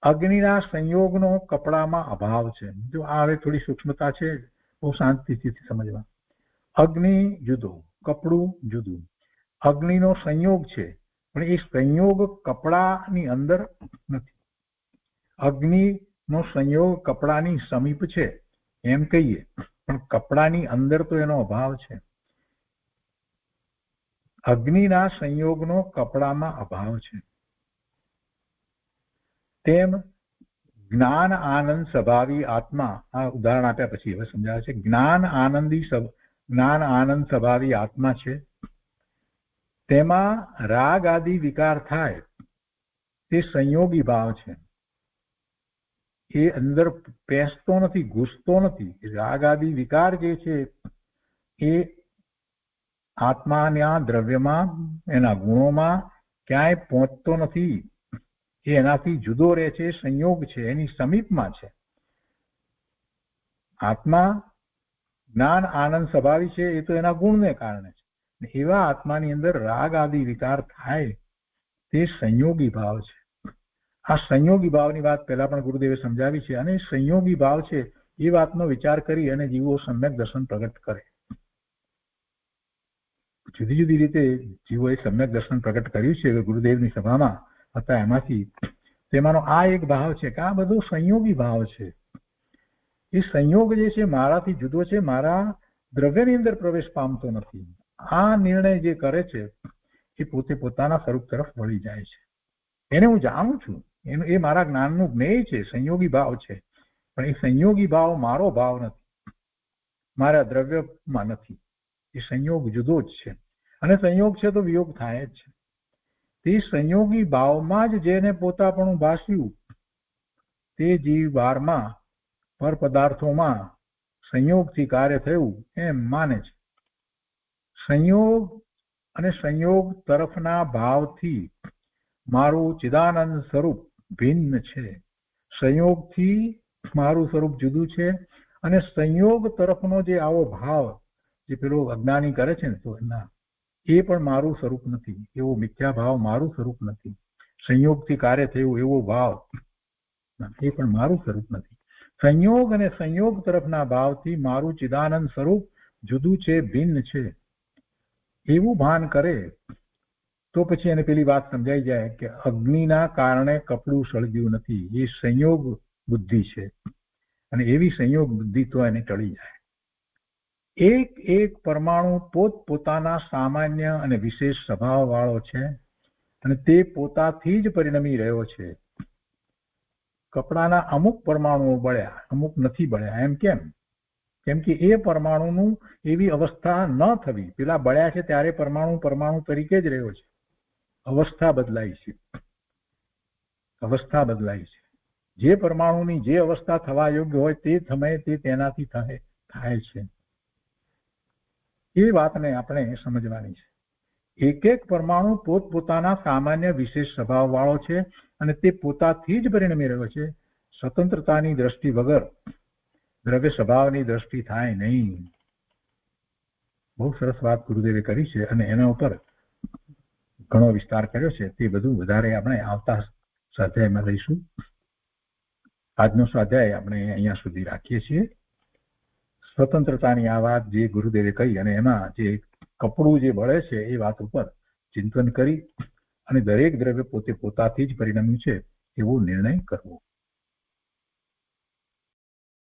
[SPEAKER 2] અગ્નિના સંયોગનો કપડામાં અભાવ છે. જો આ હવે થોડી સૂક્ષ્મતા છે, બહુ શાંતિથી સમજવા. અગ્નિ જુદો, કપડું જુદું. અગ્નિનો સંયોગ છે પણ એ સંયોગ કપડાની અંદર નથી. અગ્નિનો સંયોગ કપડાની સમીપ છે એમ કહીએ, પણ કપડાની અંદર તો એનો અભાવ છે. અગ્નિના સંયોગનો કપડામાં અભાવ છે. તેમ જ્ઞાન આનંદ સ્વભાવી આત્મા, આ ઉદાહરણ આપ્યા પછી હવે સમજાવે છે. જ્ઞાન આનંદ સ્વભાવી આત્મા છે, તેમાં રાગ આદિ વિકાર થાય તે સંયોગી ભાવ છે. એ અંદર પેસતો નથી, ઘૂસતો નથી. રાગ આદિ વિકાર જે છે એ આત્માના દ્રવ્યમાં, એના ગુણોમાં ક્યાંય પહોંચતો નથી. એ એનાથી જુદો રહે છે, સંયોગ છે, એની સમીપમાં છે. આત્મા જ્ઞાન આનંદ સ્વભાવી છે એ તો એના ગુણને કારણે છે. એવા આત્માની અંદર રાગ આદિ વિકાર થાય તે સંયોગી ભાવ છે. આ સંયોગી ભાવની વાત પહેલા પણ ગુરુદેવે સમજાવી છે. અને સંયોગી ભાવ છે એ વાતનો વિચાર કરી અને જીવો સમ્યક દર્શન પ્રગટ કરે. જુદી જુદી રીતે જીવોએ સમ્યક દર્શન પ્રગટ કર્યું છે ગુરુદેવની સભામાં હતા. એમાંથી તેમાંનો આ એક ભાવ છે કે આ બધો સંયોગી ભાવ છે. એ સંયોગ જે છે મારાથી જુદો છે, મારા દ્રવ્યની અંદર પ્રવેશ પામતો નથી. આ નિર્ણય જે કરે છે એ પોતે પોતાના સ્વરૂપ તરફ વળી જાય છે. એને હું જાણું છું, એ મારા જ્ઞાનનું જ્ઞેય છે, સંયોગી ભાવ છે. પણ એ સંયોગી ભાવ મારો ભાવ નથી, મારા દ્રવ્યમાં નથી. એ સંયોગ જુદો જ છે. અને સંયોગ છે તો વિયોગ થાય જ છે. તે સંયોગી ભાવમાં જ જેને પોતાપણું ભાસ્યું તે જીવ બારમાં પર પદાર્થોમાં સંયોગથી કાર્ય થયું એમ માને છે. સંયોગ અને સંયોગ તરફના ભાવથી મારું ચિદાનંદ સ્વરૂપ ભિન્ન છે. સંયોગથી મારું સ્વરૂપ જુદું છે. અને સંયોગ તરફનો જે આવો ભાવ જે પેલો અજ્ઞાની કરે છે ને તો એના એ પણ મારું સ્વરૂપ નથી. એવો મિથ્યા ભાવ મારું સ્વરૂપ નથી. સંયોગથી કાર્ય થયું એવો ભાવ એ પણ મારું સ્વરૂપ નથી. સંયોગ અને સંયોગ તરફના ભાવથી મારું ચિદાનંદ સ્વરૂપ જુદું છે, ભિન્ન છે, એવું ભાન કરે તો પછી એને પેલી વાત સમજાઈ જાય કે અગ્નિના કારણે કપડું સળગ્યું નથી. એ સંયોગ બુદ્ધિ છે. અને એવી સંયોગ બુદ્ધિ તો એને ટળી જાય. એક એક પરમાણુ પોતપોતાના સામાન્ય અને વિશેષ સ્વભાવ વાળો છે અને તે પોતાથી જ પરિણમી રહ્યો છે. કપડાના અમુક પરમાણુઓ બળ્યા, અમુક નથી બળ્યા. એમ કેમ? કેમ કે એ પરમાણુનું એવી અવસ્થા ન થવી. પેલા બળ્યા છે ત્યારે પરમાણુ પરમાણુ તરીકે જ રહ્યો છે. અવસ્થા બદલાઈ છે. અવસ્થા બદલાઈ છે. જે પરમાણુની જે અવસ્થા થવા યોગ્ય હોય તે સમયે તે તેનાથી થાય છે. એ વાતને આપણે સમજવાની છે. એક એક પરમાણુ પોતપોતાના સામાન્ય વિશેષ સ્વભાવ વાળો છે અને તે પોતાથી જ પરિણમી રહ્યો છે. સ્વતંત્રતાની દ્રષ્ટિ વગર દ્રવ્ય સ્વભાવની દ્રષ્ટિ થાય નહીં. બહુ સરસ વાત ગુરુદેવે કરી છે અને એના ઉપર ઘણો વિસ્તાર કર્યો છે. તે બધું વધારે આપણે આવતા સ્વાધ્યાયમાં લઈશું. આજનો સ્વાધ્યાય આપણે અહીંયા સુધી રાખીએ છીએ. સ્વતંત્રતાની આ વાત જે ગુરુદેવે કહી અને એમાં જે કપડું જે બળે છે એ વાત ઉપર ચિંતન કરી અને દરેક દ્રવ્ય પોતે પોતાથી જ પરિણમ્યું છે એવો નિર્ણય કરવો.